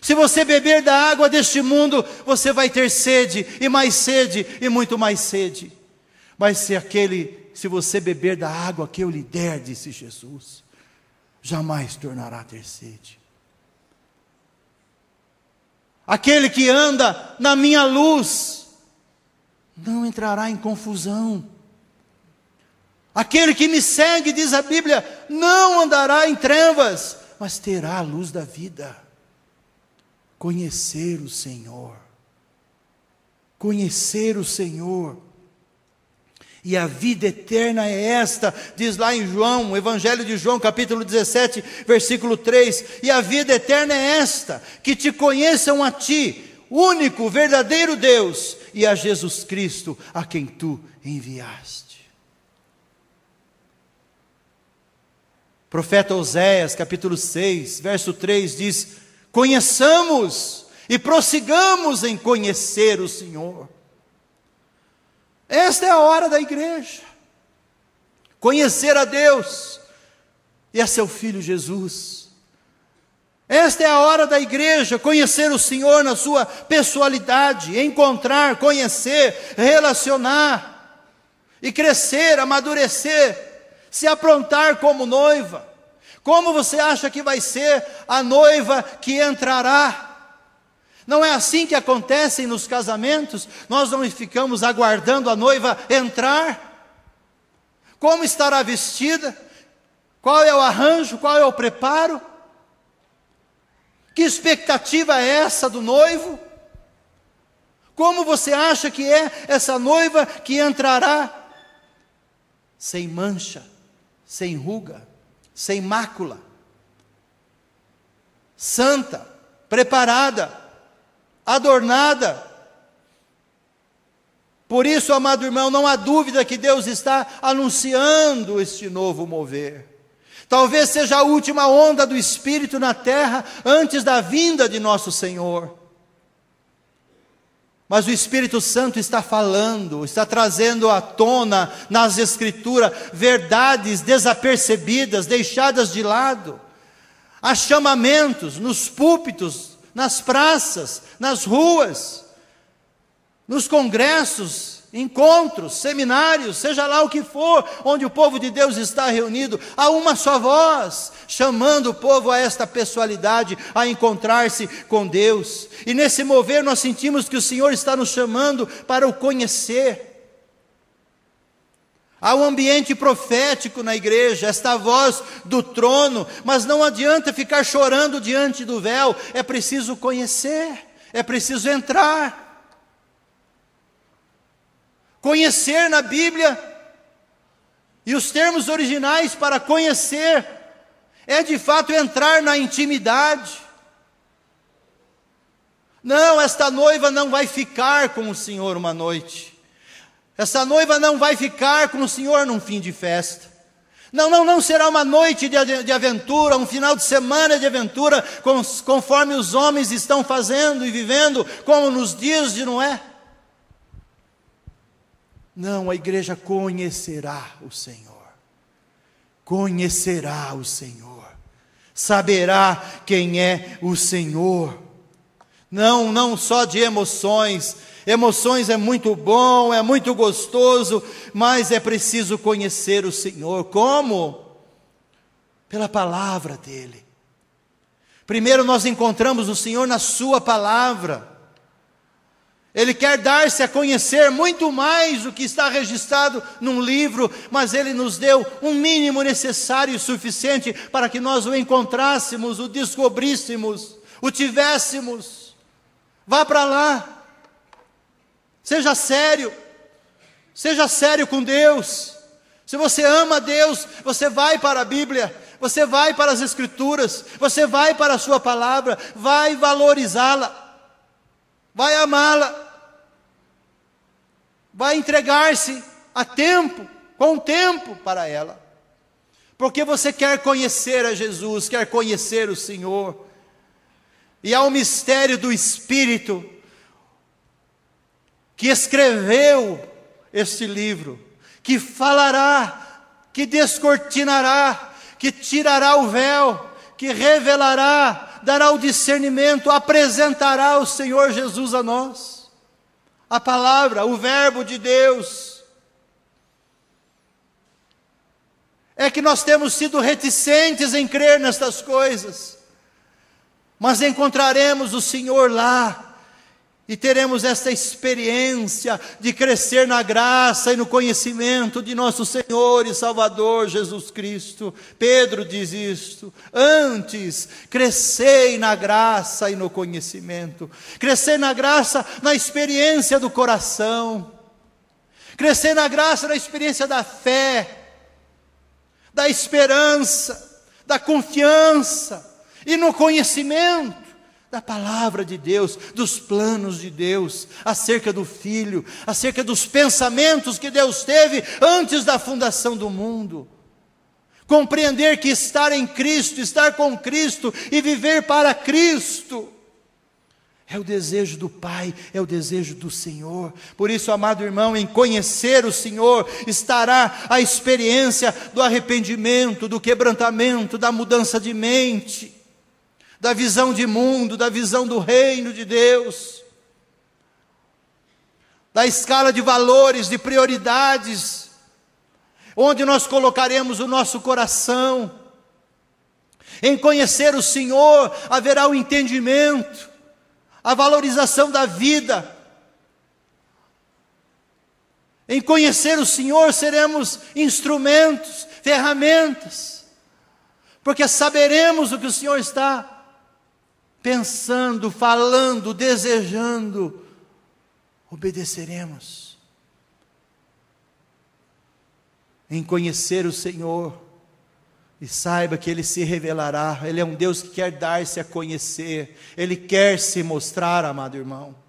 Se você beber da água deste mundo, você vai ter sede e muito mais sede. Mas se você beber da água que eu lhe der, disse Jesus, jamais tornará a ter sede. Aquele que anda na minha luz não entrará em confusão. Aquele que me segue, diz a Bíblia, não andará em trevas, mas terá a luz da vida. Conhecer o Senhor. Conhecer o Senhor. E a vida eterna é esta, diz lá em João, Evangelho de João, capítulo 17, versículo 3. E a vida eterna é esta, que te conheçam a ti, único, verdadeiro Deus, e a Jesus Cristo, a quem tu enviaste. Profeta Oséias, capítulo 6, verso 3 diz: conheçamos e prossigamos em conhecer o Senhor. Esta é a hora da igreja. Conhecer a Deus e a seu Filho Jesus. Esta é a hora da igreja, conhecer o Senhor na sua pessoalidade, encontrar, conhecer, relacionar, e crescer, amadurecer, se aprontar como noiva. Como você acha que vai ser a noiva que entrará? Não é assim que acontece nos casamentos? Nós não ficamos aguardando a noiva entrar? Como estará vestida? Qual é o arranjo? Qual é o preparo? Que expectativa é essa do noivo? Como você acha que é essa noiva que entrará? Sem mancha, sem ruga, sem mácula, santa, preparada, adornada. Por isso, amado irmão, não há dúvida que Deus está anunciando este novo mover. Talvez seja a última onda do Espírito na terra antes da vinda de nosso Senhor. Mas o Espírito Santo está falando, está trazendo à tona nas Escrituras verdades desapercebidas, deixadas de lado. Há chamamentos nos púlpitos, nas praças, nas ruas, nos congressos encontros, seminários, seja lá o que for, onde o povo de Deus está reunido, há uma só voz, chamando o povo a esta pessoalidade, a encontrar-se com Deus. E nesse mover nós sentimos que o Senhor está nos chamando para o conhecer. Há um ambiente profético na igreja, esta voz do trono, mas não adianta ficar chorando diante do véu, é preciso conhecer, é preciso entrar. Conhecer na Bíblia, e os termos originais para conhecer, é de fato entrar na intimidade. Não, esta noiva não vai ficar com o Senhor uma noite. Essa noiva não vai ficar com o Senhor num fim de festa. Não será uma noite de aventura, um final de semana de aventura, conforme os homens estão fazendo e vivendo, como nos dias de Noé. Não, a igreja conhecerá o Senhor. Conhecerá o Senhor. Saberá quem é o Senhor. Não só de emoções. Emoções é muito bom, é muito gostoso, mas é preciso conhecer o Senhor. Como? Pela palavra dEle. Primeiro nós encontramos o Senhor na sua palavra. Ele quer dar-se a conhecer muito mais do que está registrado num livro, mas Ele nos deu um mínimo necessário e suficiente para que nós o encontrássemos, o descobríssemos, o tivéssemos. Vá para lá. Seja sério com Deus. Se você ama Deus, você vai para a Bíblia, você vai para as Escrituras, você vai para a sua palavra, vai valorizá-la, vai amá-la, vai entregar-se a tempo, com tempo para ela, porque você quer conhecer a Jesus, quer conhecer o Senhor, e há o mistério do Espírito, que escreveu este livro, que falará, que descortinará, que tirará o véu, que revelará, dará o discernimento, apresentará o Senhor Jesus a nós. A palavra, o verbo de Deus. É que nós temos sido reticentes em crer nestas coisas, mas encontraremos o Senhor lá, e teremos esta experiência de crescer na graça e no conhecimento de nosso Senhor e Salvador Jesus Cristo. Pedro diz isto: antes, crescei na graça e no conhecimento. Crescer na graça, na experiência do coração. Crescer na graça, na experiência da fé, da esperança, da confiança e no conhecimento da palavra de Deus, dos planos de Deus, acerca do Filho, acerca dos pensamentos que Deus teve antes da fundação do mundo. Compreender que estar em Cristo, estar com Cristo e viver para Cristo é o desejo do Pai, é o desejo do Senhor. Por isso, amado irmão, em conhecer o Senhor estará a experiência do arrependimento, do quebrantamento, da mudança de mente, da visão de mundo, da visão do reino de Deus, da escala de valores, de prioridades, onde nós colocaremos o nosso coração. Em conhecer o Senhor haverá o entendimento, a valorização da vida. Em conhecer o Senhor seremos instrumentos, ferramentas, porque saberemos o que o Senhor está pensando, falando, desejando, obedeceremos. Em conhecer o Senhor, e saiba que Ele se revelará. Ele é um Deus que quer dar-se a conhecer, Ele quer se mostrar, amado irmão.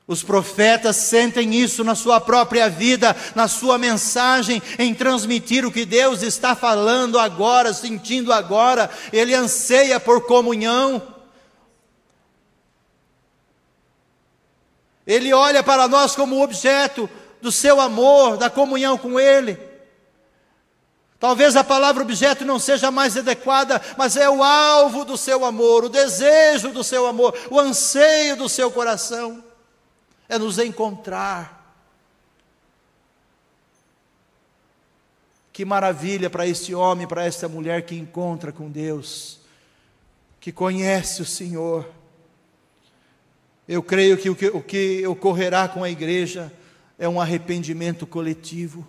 Os profetas sentem isso na sua própria vida, na sua mensagem, em transmitir o que Deus está falando agora, sentindo agora. Ele anseia por comunhão. Ele olha para nós como objeto do seu amor, da comunhão com Ele. Talvez a palavra objeto não seja mais adequada, mas é o alvo do seu amor, o desejo do seu amor, o anseio do seu coração. É nos encontrar Que maravilha para este homem, para esta mulher que encontra com Deus, que conhece o Senhor. Eu creio que o que ocorrerá com a igreja é um arrependimento coletivo.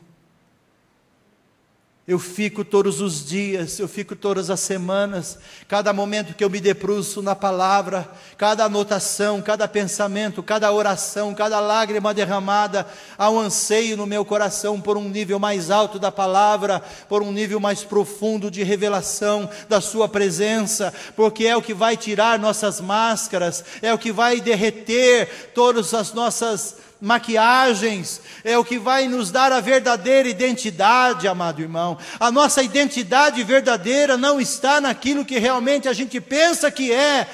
Eu fico todos os dias, eu fico todas as semanas, cada momento que eu me debruço na palavra, cada anotação, cada pensamento, cada oração, cada lágrima derramada, há um anseio no meu coração por um nível mais alto da palavra, por um nível mais profundo de revelação da sua presença, porque é o que vai tirar nossas máscaras, é o que vai derreter todas as nossas maquiagens, é o que vai nos dar a verdadeira identidade, amado irmão. A nossa identidade verdadeira não está naquilo que realmente a gente pensa que é,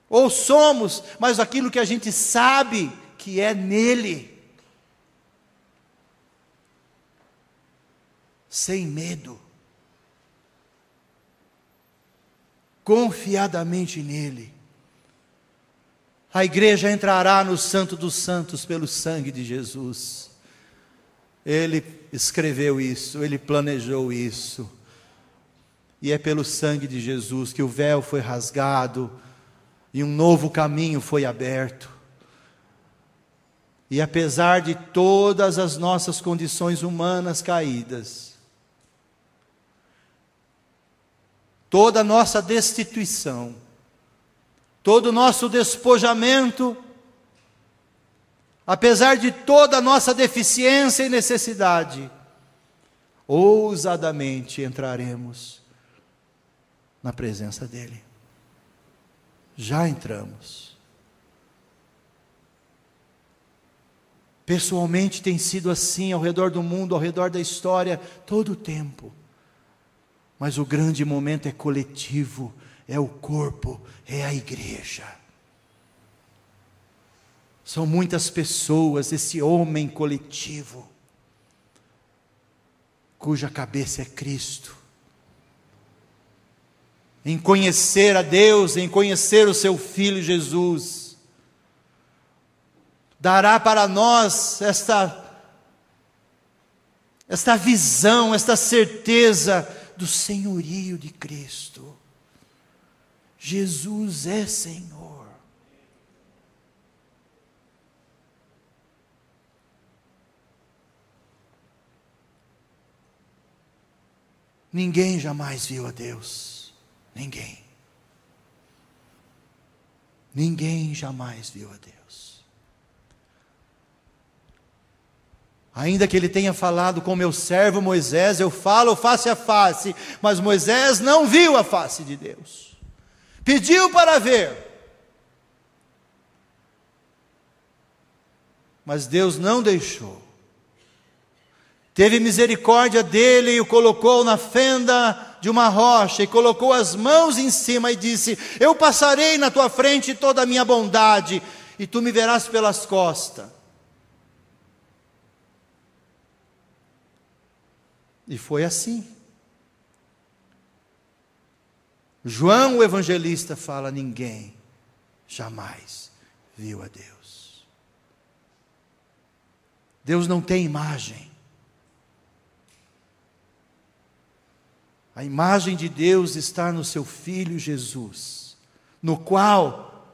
ou somos, mas aquilo que a gente sabe que é nele. Sem medo, confiadamente nele. A igreja entrará no Santo dos Santos pelo sangue de Jesus. Ele escreveu isso, ele planejou isso. E é pelo sangue de Jesus que o véu foi rasgado e um novo caminho foi aberto. E apesar de todas as nossas condições humanas caídas, toda a nossa destituição, todo o nosso despojamento, apesar de toda a nossa deficiência e necessidade, ousadamente entraremos na presença dEle. Já entramos. Pessoalmente tem sido assim ao redor do mundo, ao redor da história, todo o tempo. Mas o grande momento é coletivo, é o corpo, é a igreja. São muitas pessoas, esse homem coletivo, cuja cabeça é Cristo. Em conhecer a Deus, em conhecer o seu Filho Jesus, dará para nós esta visão, esta certeza do senhorio de Cristo. Jesus é Senhor. Ninguém jamais viu a Deus. Ninguém. Ninguém jamais viu a Deus. Ainda que ele tenha falado com meu servo Moisés, eu falo face a face, mas Moisés não viu a face de Deus. Pediu para ver, mas Deus não deixou. Teve misericórdia dele e o colocou na fenda de uma rocha, e colocou as mãos em cima e disse: eu passarei na tua frente toda a minha bondade, e tu me verás pelas costas. E foi assim. João, o evangelista, fala: ninguém jamais viu a Deus. Deus não tem imagem. A imagem de Deus está no seu Filho Jesus, no qual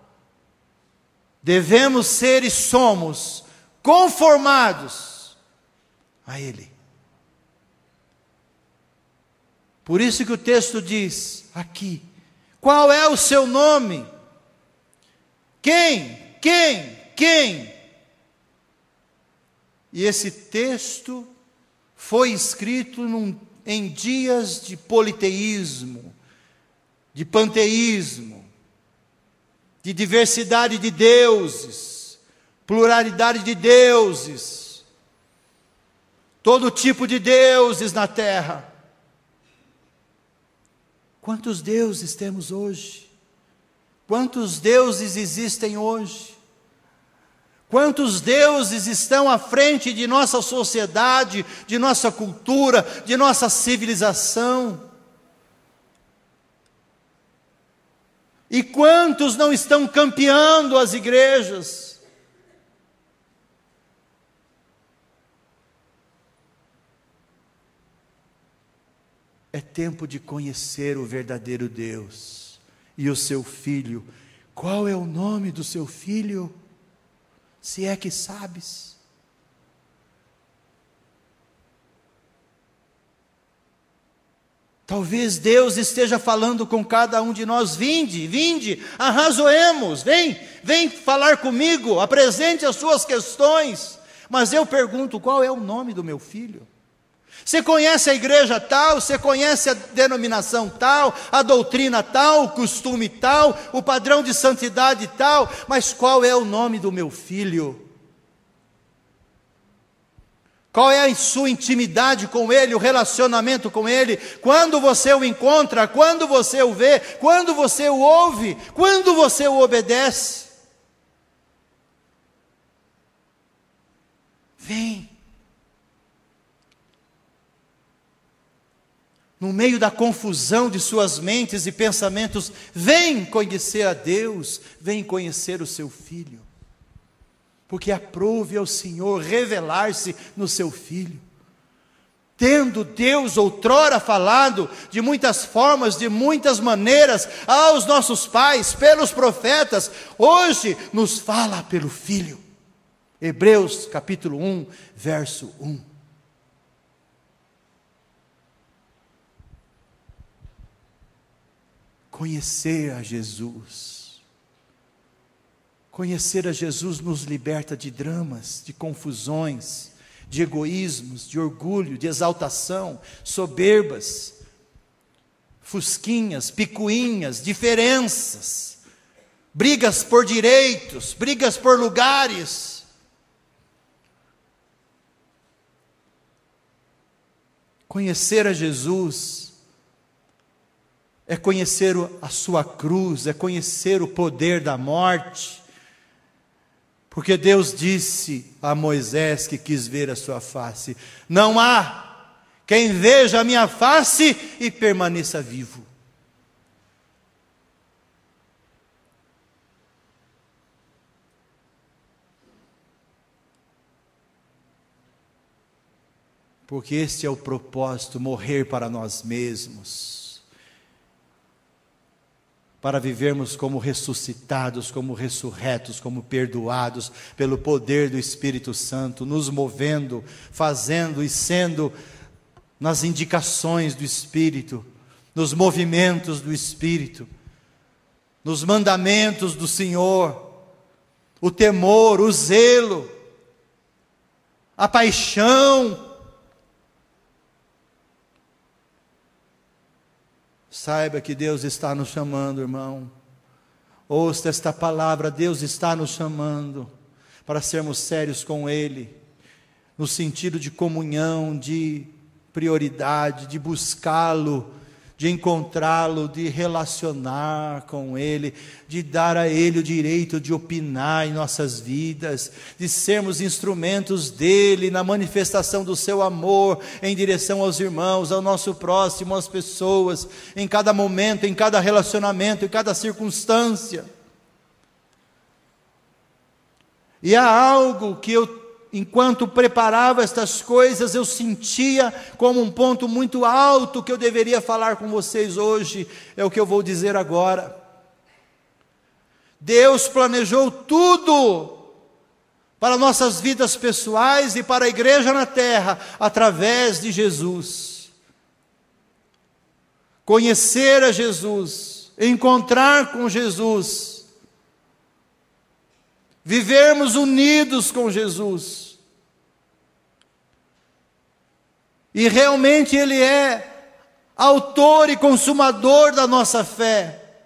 devemos ser e somos conformados a Ele. Por isso que o texto diz aqui: qual é o seu nome? Quem? E esse texto foi escrito em dias de politeísmo, de panteísmo, de diversidade de deuses, pluralidade de deuses, todo tipo de deuses na terra. Quantos deuses temos hoje? Quantos deuses existem hoje? Quantos deuses estão à frente de nossa sociedade, de nossa cultura, de nossa civilização? E quantos não estão campeando as igrejas? tempo de conhecer o verdadeiro Deus e o seu Filho. Qual é o nome do seu Filho? Se é que sabes. Talvez Deus esteja falando com cada um de nós: vinde, arrazoemos, vem falar comigo, apresente as suas questões. Mas eu pergunto: qual é o nome do meu filho? Você conhece a igreja tal, você conhece a denominação tal, a doutrina tal, o costume tal, o padrão de santidade tal, mas qual é o nome do meu filho? Qual é a sua intimidade com Ele, o relacionamento com Ele? Quando você o encontra, quando você o vê, quando você o ouve, quando você o obedece? Vem. No meio da confusão de suas mentes e pensamentos, vem conhecer a Deus, vem conhecer o seu Filho. Porque aprove ao Senhor revelar-se no seu Filho. Tendo Deus outrora falado de muitas formas, de muitas maneiras, aos nossos pais, pelos profetas, hoje nos fala pelo Filho. Hebreus capítulo 1, verso 1. Conhecer a Jesus. Conhecer a Jesus nos liberta de dramas, de confusões, de egoísmos, de orgulho, de exaltação, soberbas, fusquinhas, picuinhas, diferenças, brigas por direitos, brigas por lugares. Conhecer a Jesus é conhecer a sua cruz, é conhecer o poder da morte, porque Deus disse a Moisés que quis ver a sua face: não há quem veja a minha face e permaneça vivo. Porque este é o propósito, morrer para nós mesmos, para vivermos como ressuscitados, como ressurretos, como perdoados pelo poder do Espírito Santo, nos movendo, fazendo e sendo nas indicações do Espírito, nos movimentos do Espírito, nos mandamentos do Senhor, o temor, o zelo, a paixão. Saiba que Deus está nos chamando, irmão. Ouça esta palavra: Deus está nos chamando para sermos sérios com Ele, no sentido de comunhão, de prioridade, de buscá-lo, de encontrá-lo, de relacionar com Ele, de dar a Ele o direito de opinar em nossas vidas, de sermos instrumentos dEle na manifestação do seu amor em direção aos irmãos, ao nosso próximo, às pessoas, em cada momento, em cada relacionamento, em cada circunstância. E há algo que enquanto preparava estas coisas, eu sentia como um ponto muito alto que eu deveria falar com vocês hoje. É o que eu vou dizer agora. Deus planejou tudo para nossas vidas pessoais e para a igreja na terra, através de Jesus. Conhecer a Jesus, encontrar com Jesus, vivermos unidos com Jesus. E realmente Ele é autor e consumador da nossa fé,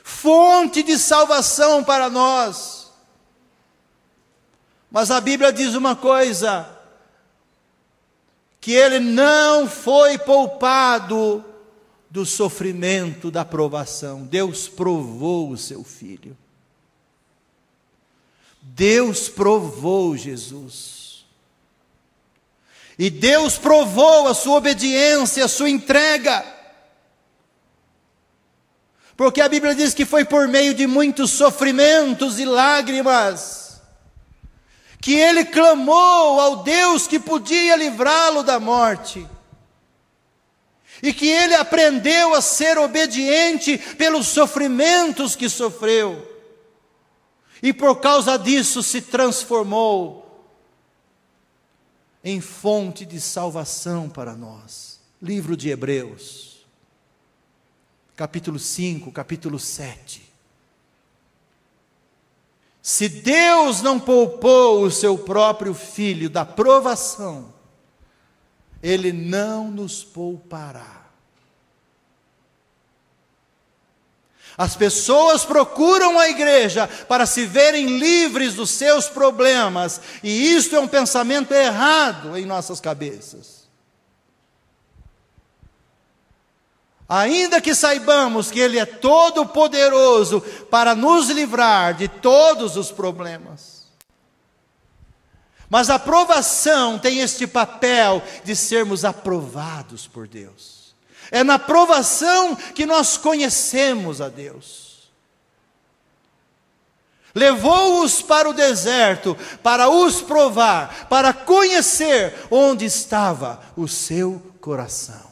fonte de salvação para nós. Mas a Bíblia diz uma coisa: que Ele não foi poupado do sofrimento, da provação. Deus provou o seu Filho. Deus provou Jesus. E Deus provou a sua obediência, a sua entrega. Porque a Bíblia diz que foi por meio de muitos sofrimentos e lágrimas que Ele clamou ao Deus que podia livrá-lo da morte. e que ele aprendeu a ser obediente pelos sofrimentos que sofreu, e por causa disso se transformou em fonte de salvação para nós. Livro de Hebreus, capítulo 5, capítulo 7. Se Deus não poupou o seu próprio Filho da provação, Ele não nos poupará. As pessoas procuram a igreja para se verem livres dos seus problemas, e isto é um pensamento errado em nossas cabeças. Ainda que saibamos que Ele é todo poderoso para nos livrar de todos os problemas, mas a aprovação tem este papel de sermos aprovados por Deus. É na provação que nós conhecemos a Deus. Levou-os para o deserto, para os provar, para conhecer onde estava o seu coração.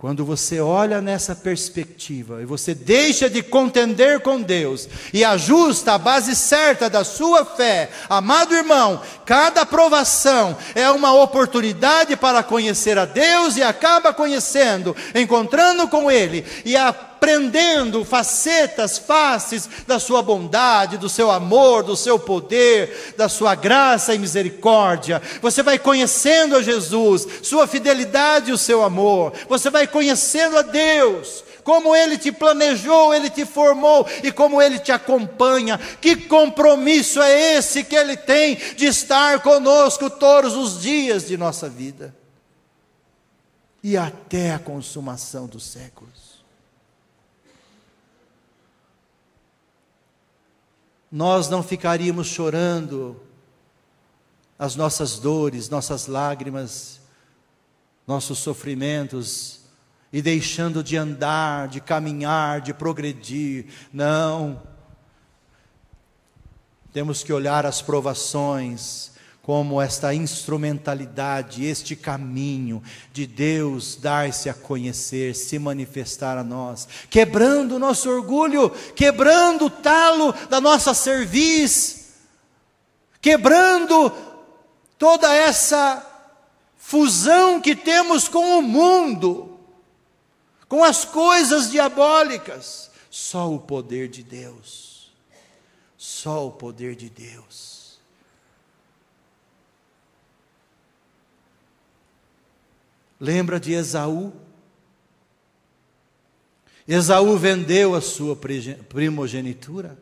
Quando você olha nessa perspectiva e você deixa de contender com Deus e ajusta a base certa da sua fé, amado irmão, cada provação é uma oportunidade para conhecer a Deus, e acaba conhecendo, encontrando com Ele e aprendendo faces da sua bondade, do seu amor, do seu poder, da sua graça e misericórdia. Você vai conhecendo a Jesus, sua fidelidade e o seu amor. Você vai conhecendo a Deus, como Ele te planejou, Ele te formou e como Ele te acompanha. Que compromisso é esse que Ele tem de estar conosco todos os dias de nossa vida e até a consumação dos séculos. Nós não ficaríamos chorando as nossas dores, nossas lágrimas, nossos sofrimentos, e deixando de andar, de caminhar, de progredir. Não. Temos que olhar as provações como esta instrumentalidade, este caminho de Deus dar-se a conhecer, se manifestar a nós, quebrando o nosso orgulho, quebrando o talo da nossa cerviz, quebrando toda essa fusão que temos com o mundo, com as coisas diabólicas. Só o poder de Deus, só o poder de Deus. Lembra de Esaú? Esaú vendeu a sua primogenitura.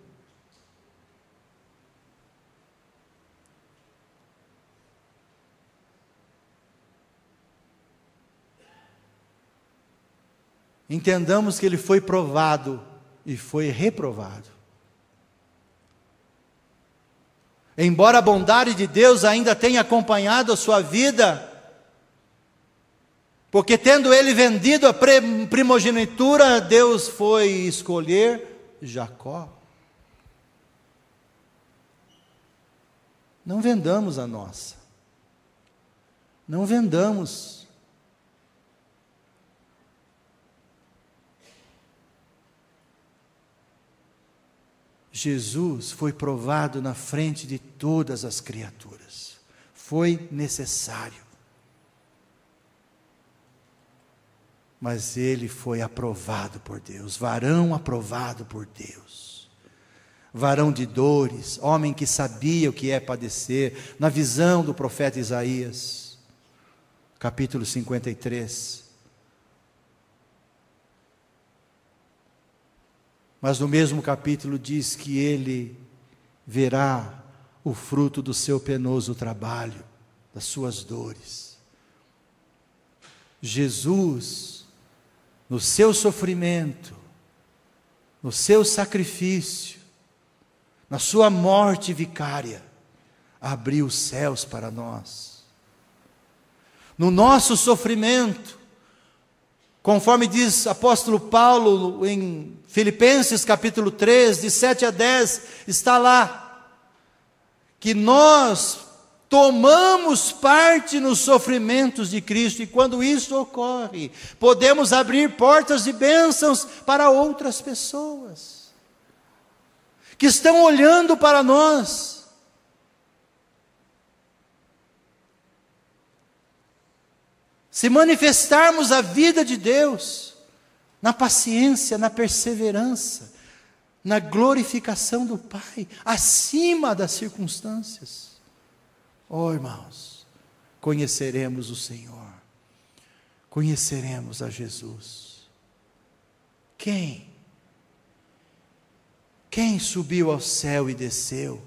Entendamos que ele foi provado e foi reprovado. Embora a bondade de Deus ainda tenha acompanhado a sua vida, porque tendo ele vendido a primogenitura, Deus foi escolher Jacó. Não vendamos a nossa. Não vendamos. Jesus foi provado na frente de todas as criaturas. Foi necessário. Mas ele foi aprovado por Deus, varão aprovado por Deus, varão de dores, homem que sabia o que é padecer, na visão do profeta Isaías, capítulo 53. Mas no mesmo capítulo diz que ele verá o fruto do seu penoso trabalho, das suas dores. Jesus, no seu sofrimento, no seu sacrifício, na sua morte vicária, abriu os céus para nós. No nosso sofrimento, conforme diz apóstolo Paulo em Filipenses capítulo 3, de 7 a 10, está lá, que nós tomamos parte nos sofrimentos de Cristo, e quando isso ocorre, podemos abrir portas de bênçãos para outras pessoas, que estão olhando para nós. Se manifestarmos a vida de Deus, na paciência, na perseverança, na glorificação do Pai, acima das circunstâncias, oh irmãos, conheceremos o Senhor, conheceremos a Jesus. Quem subiu ao céu e desceu?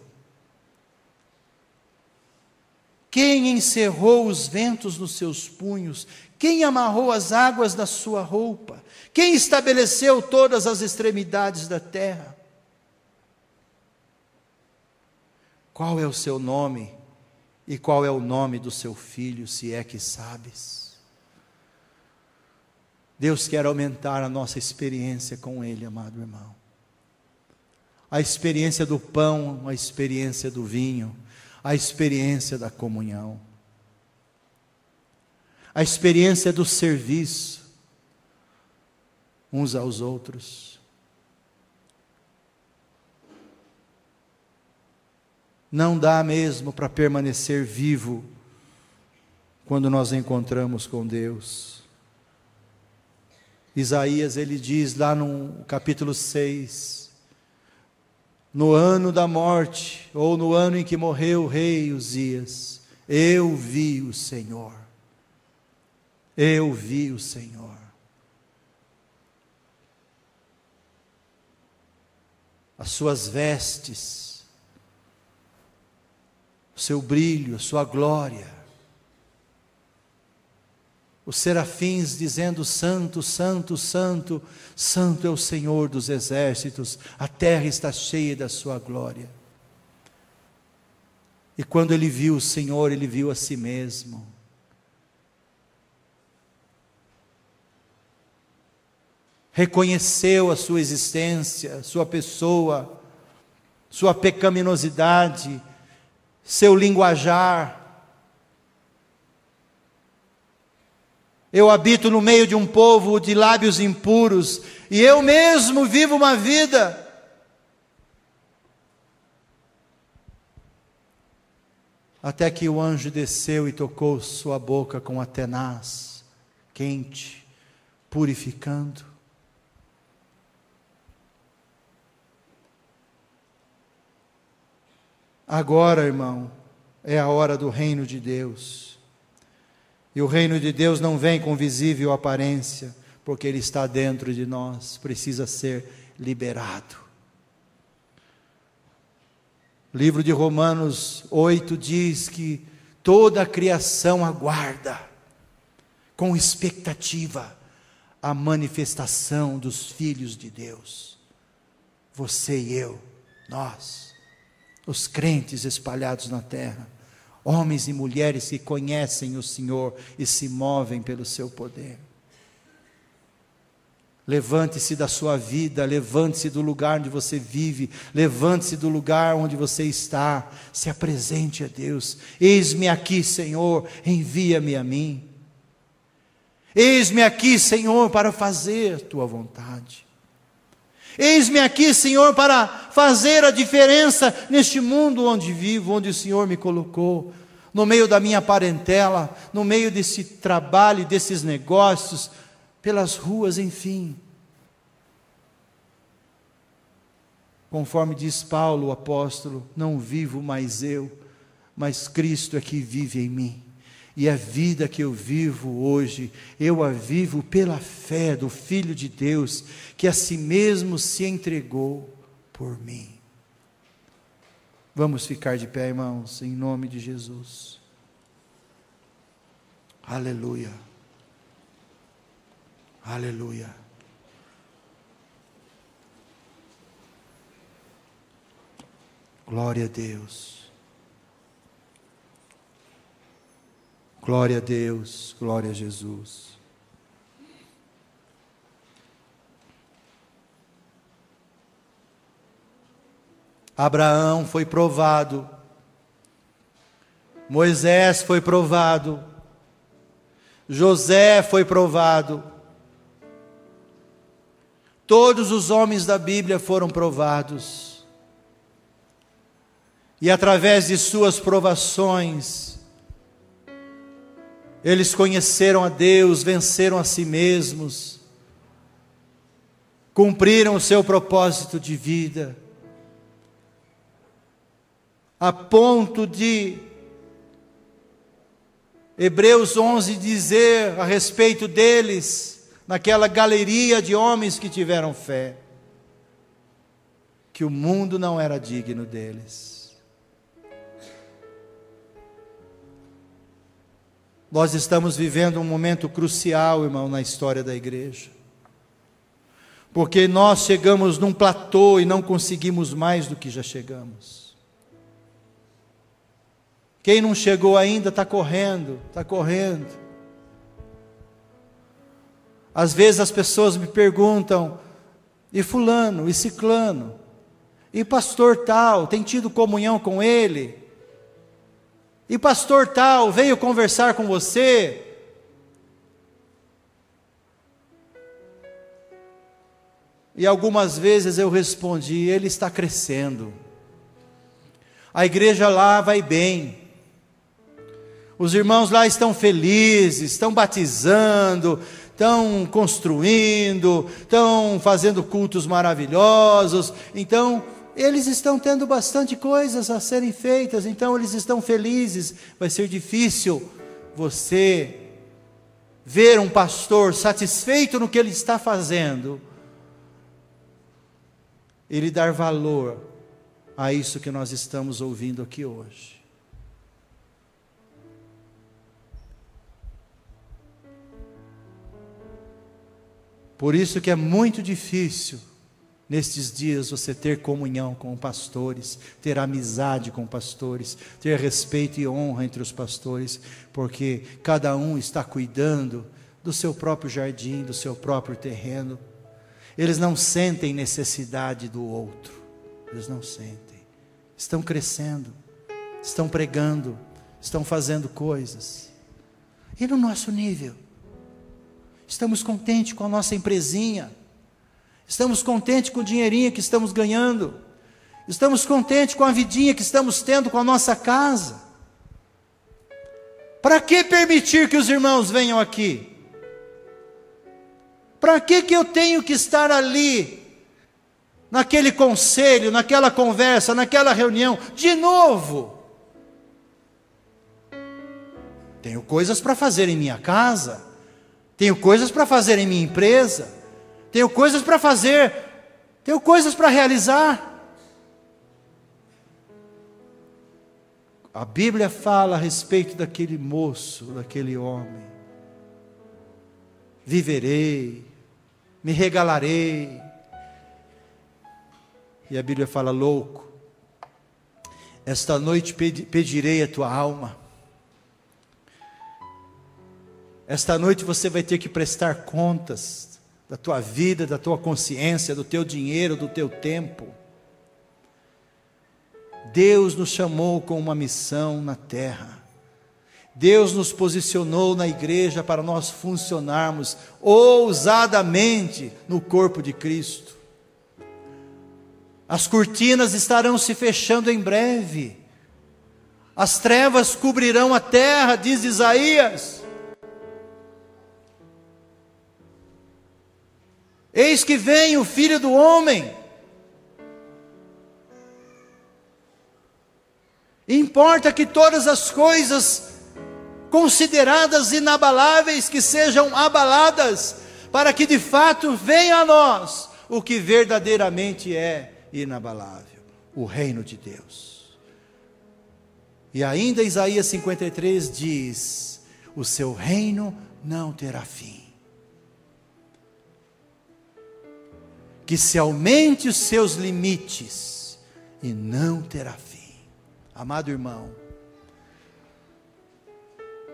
Quem encerrou os ventos nos seus punhos? Quem amarrou as águas da sua roupa? Quem estabeleceu todas as extremidades da terra? Qual é o seu nome? E qual é o nome do seu filho, se é que sabes? Deus quer aumentar a nossa experiência com Ele, amado irmão. A experiência do pão, a experiência do vinho, a experiência da comunhão, a experiência do serviço uns aos outros. Não dá mesmo para permanecer vivo quando nós encontramos com Deus. Isaías, ele diz lá no capítulo 6, no ano da morte, ou no ano em que morreu o rei Uzias, eu vi o Senhor. Eu vi o Senhor. As suas vestes, o seu brilho, a sua glória. Os serafins dizendo: Santo, Santo, Santo, Santo é o Senhor dos exércitos, a terra está cheia da sua glória. E quando ele viu o Senhor, ele viu a si mesmo. Reconheceu a sua existência, sua pessoa, sua pecaminosidade, seu linguajar. Eu habito no meio de um povo de lábios impuros, e eu mesmo vivo uma vida até que o anjo desceu e tocou sua boca com a tenaz, quente, purificando. Agora, irmão, é a hora do reino de Deus. E o reino de Deus não vem com visível aparência, porque ele está dentro de nós, precisa ser liberado. O livro de Romanos 8 diz que toda a criação aguarda, com expectativa, a manifestação dos filhos de Deus. Você e eu, nós, os crentes espalhados na terra, homens e mulheres que conhecem o Senhor e se movem pelo seu poder. Levante-se da sua vida, levante-se do lugar onde você vive, levante-se do lugar onde você está, se apresente a Deus. Eis-me aqui, Senhor, envia-me a mim. Eis-me aqui, Senhor, para fazer tua vontade. Eis-me aqui, Senhor, para fazer a diferença neste mundo onde vivo, onde o Senhor me colocou, no meio da minha parentela, no meio desse trabalho, desses negócios, pelas ruas, enfim. Conforme diz Paulo, o apóstolo, não vivo mais eu, mas Cristo é que vive em mim. E a vida que eu vivo hoje, eu a vivo pela fé do Filho de Deus, que a si mesmo se entregou por mim. Vamos ficar de pé, irmãos, em nome de Jesus. Aleluia. Aleluia. Glória a Deus. Glória a Deus, glória a Jesus. Abraão foi provado Moisés foi provado, José foi provado, todos os homens da Bíblia foram provados, e através de suas provações, eles conheceram a Deus, venceram a si mesmos, cumpriram o seu propósito de vida, a ponto de Hebreus 11 dizer a respeito deles, naquela galeria de homens que tiveram fé, que o mundo não era digno deles. Nós estamos vivendo um momento crucial, irmão, na história da igreja, porque nós chegamos num platô e não conseguimos mais do que já chegamos. Quem não chegou ainda está correndo, está correndo. Às vezes as pessoas me perguntam, e fulano, e ciclano, e pastor tal, tem tido comunhão com ele? E pastor tal, veio conversar com você? E algumas vezes eu respondi, ele está crescendo. A igreja lá vai bem. Os irmãos lá estão felizes, estão batizando, estão construindo, estão fazendo cultos maravilhosos. Então, eles estão tendo bastante coisas a serem feitas, então eles estão felizes. Vai ser difícil você ver um pastor satisfeito no que ele está fazendo, ele dar valor a isso que nós estamos ouvindo aqui hoje. Por isso que é muito difícil, nestes dias, você ter comunhão com pastores, ter amizade com pastores, ter respeito e honra entre os pastores, porque cada um está cuidando do seu próprio jardim, do seu próprio terreno. Eles não sentem necessidade do outro, eles não sentem. Estão crescendo, estão pregando, estão fazendo coisas. E no nosso nível? Estamos contentes com a nossa empresinha, estamos contentes com o dinheirinho que estamos ganhando, estamos contentes com a vidinha que estamos tendo com a nossa casa. Para que permitir que os irmãos venham aqui? Para que eu tenho que estar ali, naquele conselho, naquela conversa, naquela reunião, de novo? Tenho coisas para fazer em minha casa, tenho coisas para fazer em minha empresa, tenho coisas para fazer, tenho coisas para realizar. A Bíblia fala a respeito daquele moço, daquele homem. Viverei, me regalarei. E a Bíblia fala, louco, esta noite pedirei a tua alma. Esta noite você vai ter que prestar contas da tua vida, da tua consciência, do teu dinheiro, do teu tempo. Deus nos chamou com uma missão na terra. Deus nos posicionou na igreja para nós funcionarmos ousadamente no corpo de Cristo. As cortinas estarão se fechando em breve. As trevas cobrirão a terra, diz Isaías. Eis que vem o Filho do Homem. Importa que todas as coisas consideradas inabaláveis, que sejam abaladas, para que de fato venha a nós o que verdadeiramente é inabalável, o reino de Deus. E ainda Isaías 53 diz, o seu reino não terá fim. Que se aumente os seus limites e não terá fim. Amado irmão,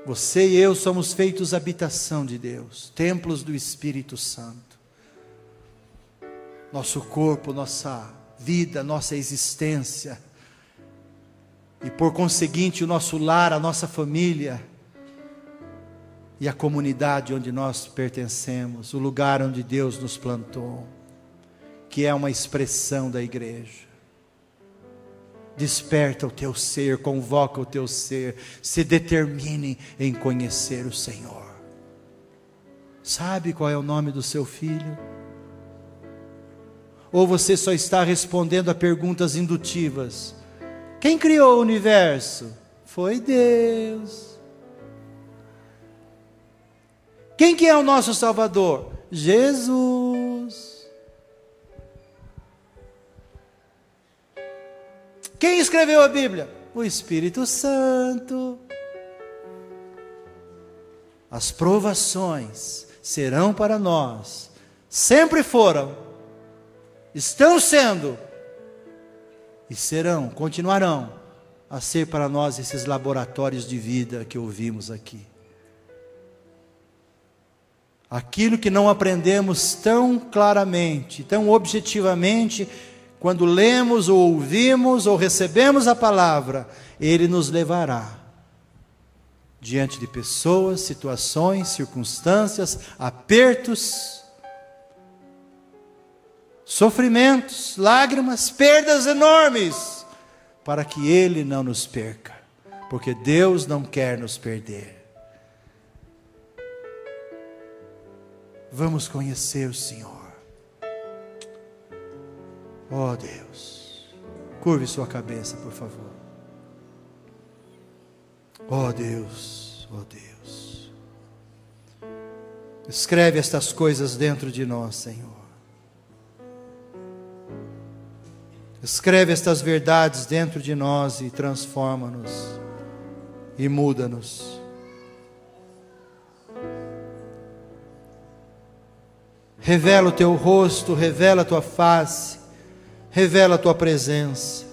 você e eu somos feitos habitação de Deus, templos do Espírito Santo. Nosso corpo, nossa vida, nossa existência e por conseguinte o nosso lar, a nossa família e a comunidade onde nós pertencemos, o lugar onde Deus nos plantou, que é uma expressão da igreja. Desperta o teu ser, convoca o teu ser, se determine em conhecer o Senhor. Sabe qual é o nome do seu filho? Ou você só está respondendo a perguntas indutivas? Quem criou o universo? Foi Deus. Quem que é o nosso Salvador? Jesus. Quem escreveu a Bíblia? O Espírito Santo. As provações serão para nós, sempre foram, estão sendo e serão, continuarão a ser para nós esses laboratórios de vida que ouvimos aqui. Aquilo que não aprendemos tão claramente, tão objetivamente, quando lemos ou ouvimos ou recebemos a palavra, Ele nos levará diante de pessoas, situações, circunstâncias, apertos, sofrimentos, lágrimas, perdas enormes, para que Ele não nos perca, porque Deus não quer nos perder. Vamos conhecer o Senhor. Oh Deus, curve sua cabeça, por favor. Oh Deus, oh Deus, escreve estas coisas dentro de nós, Senhor. Escreve estas verdades dentro de nós e transforma-nos e muda-nos. Revela o teu rosto, revela a tua face, revela a tua presença.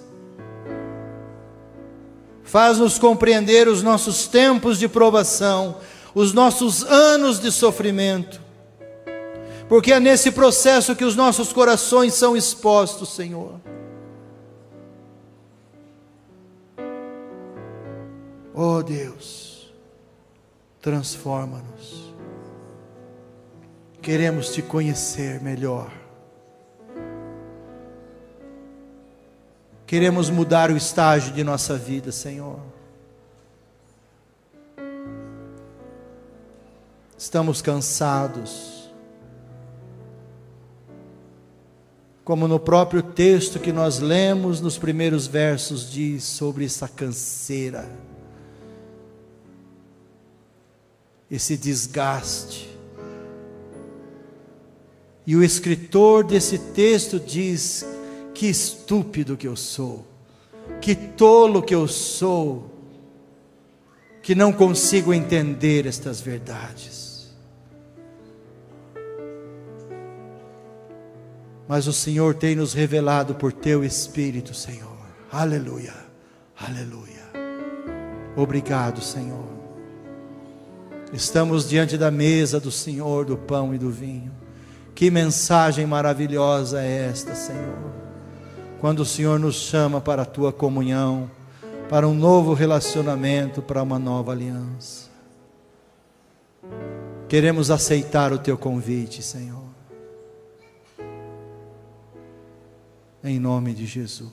Faz-nos compreender os nossos tempos de provação, os nossos anos de sofrimento, porque é nesse processo que os nossos corações são expostos, Senhor. Oh Deus, transforma-nos. Queremos te conhecer melhor. Queremos mudar o estágio de nossa vida, Senhor. Estamos cansados. Como no próprio texto que nós lemos nos primeiros versos diz sobre essa canseira, esse desgaste. E o escritor desse texto diz: que estúpido que eu sou, que tolo que eu sou, que não consigo entender estas verdades. Mas o Senhor tem nos revelado por teu Espírito, Senhor. Aleluia, aleluia. Obrigado, Senhor. Estamos diante da mesa do Senhor, do pão e do vinho. Que mensagem maravilhosa é esta, Senhor, quando o Senhor nos chama para a tua comunhão, para um novo relacionamento, para uma nova aliança. Queremos aceitar o teu convite, Senhor, em nome de Jesus.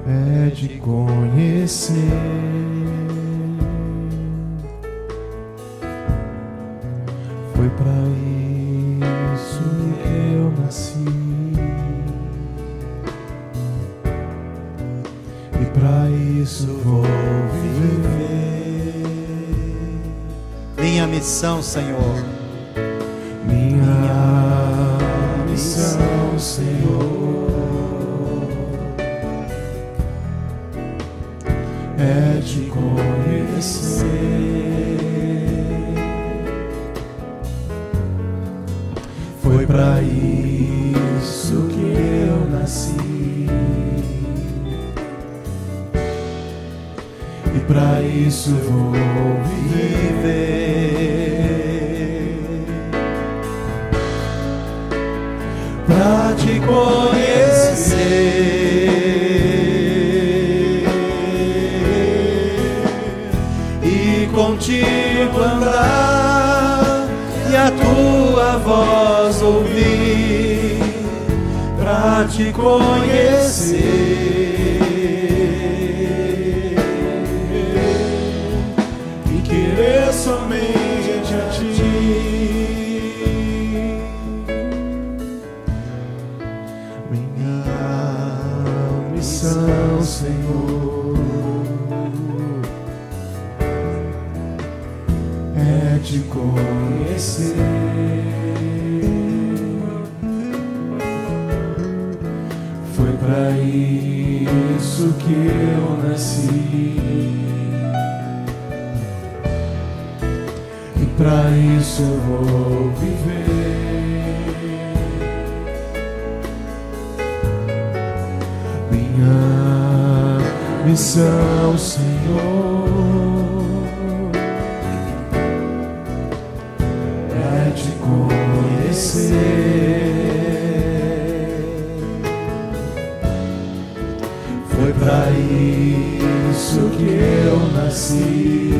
É de conhecer foi para isso que eu nasci, e para isso vou viver. Minha missão, Senhor, minha missão, Senhor, é te conhecer. Foi para isso que eu nasci, e para isso vou viver, para te conhecer. tua voz ouvir, pra te conhecer e querer somente a ti. Minha missão, Senhor, é te conhecer. Foi pra isso que eu nasci, e pra isso eu vou viver. Minha missão, Senhor, é te conhecer. Foi pra isso que eu nasci,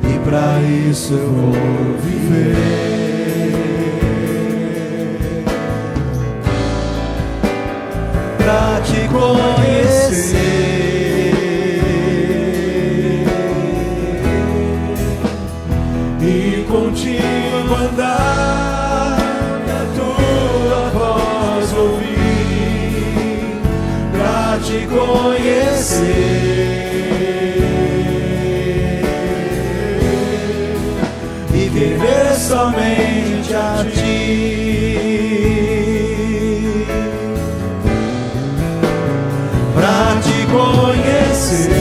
e pra isso eu vou viver. Pra te conhecer e contigo andar, e a tua voz ouvir, pra te conhecer e viver somente a ti. Pra te conhecer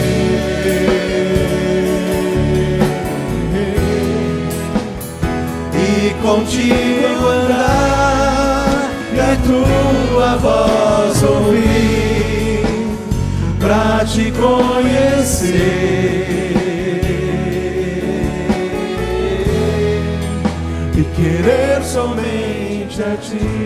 e contigo andar, e a tua voz ouvir, pra te conhecer e querer somente a ti.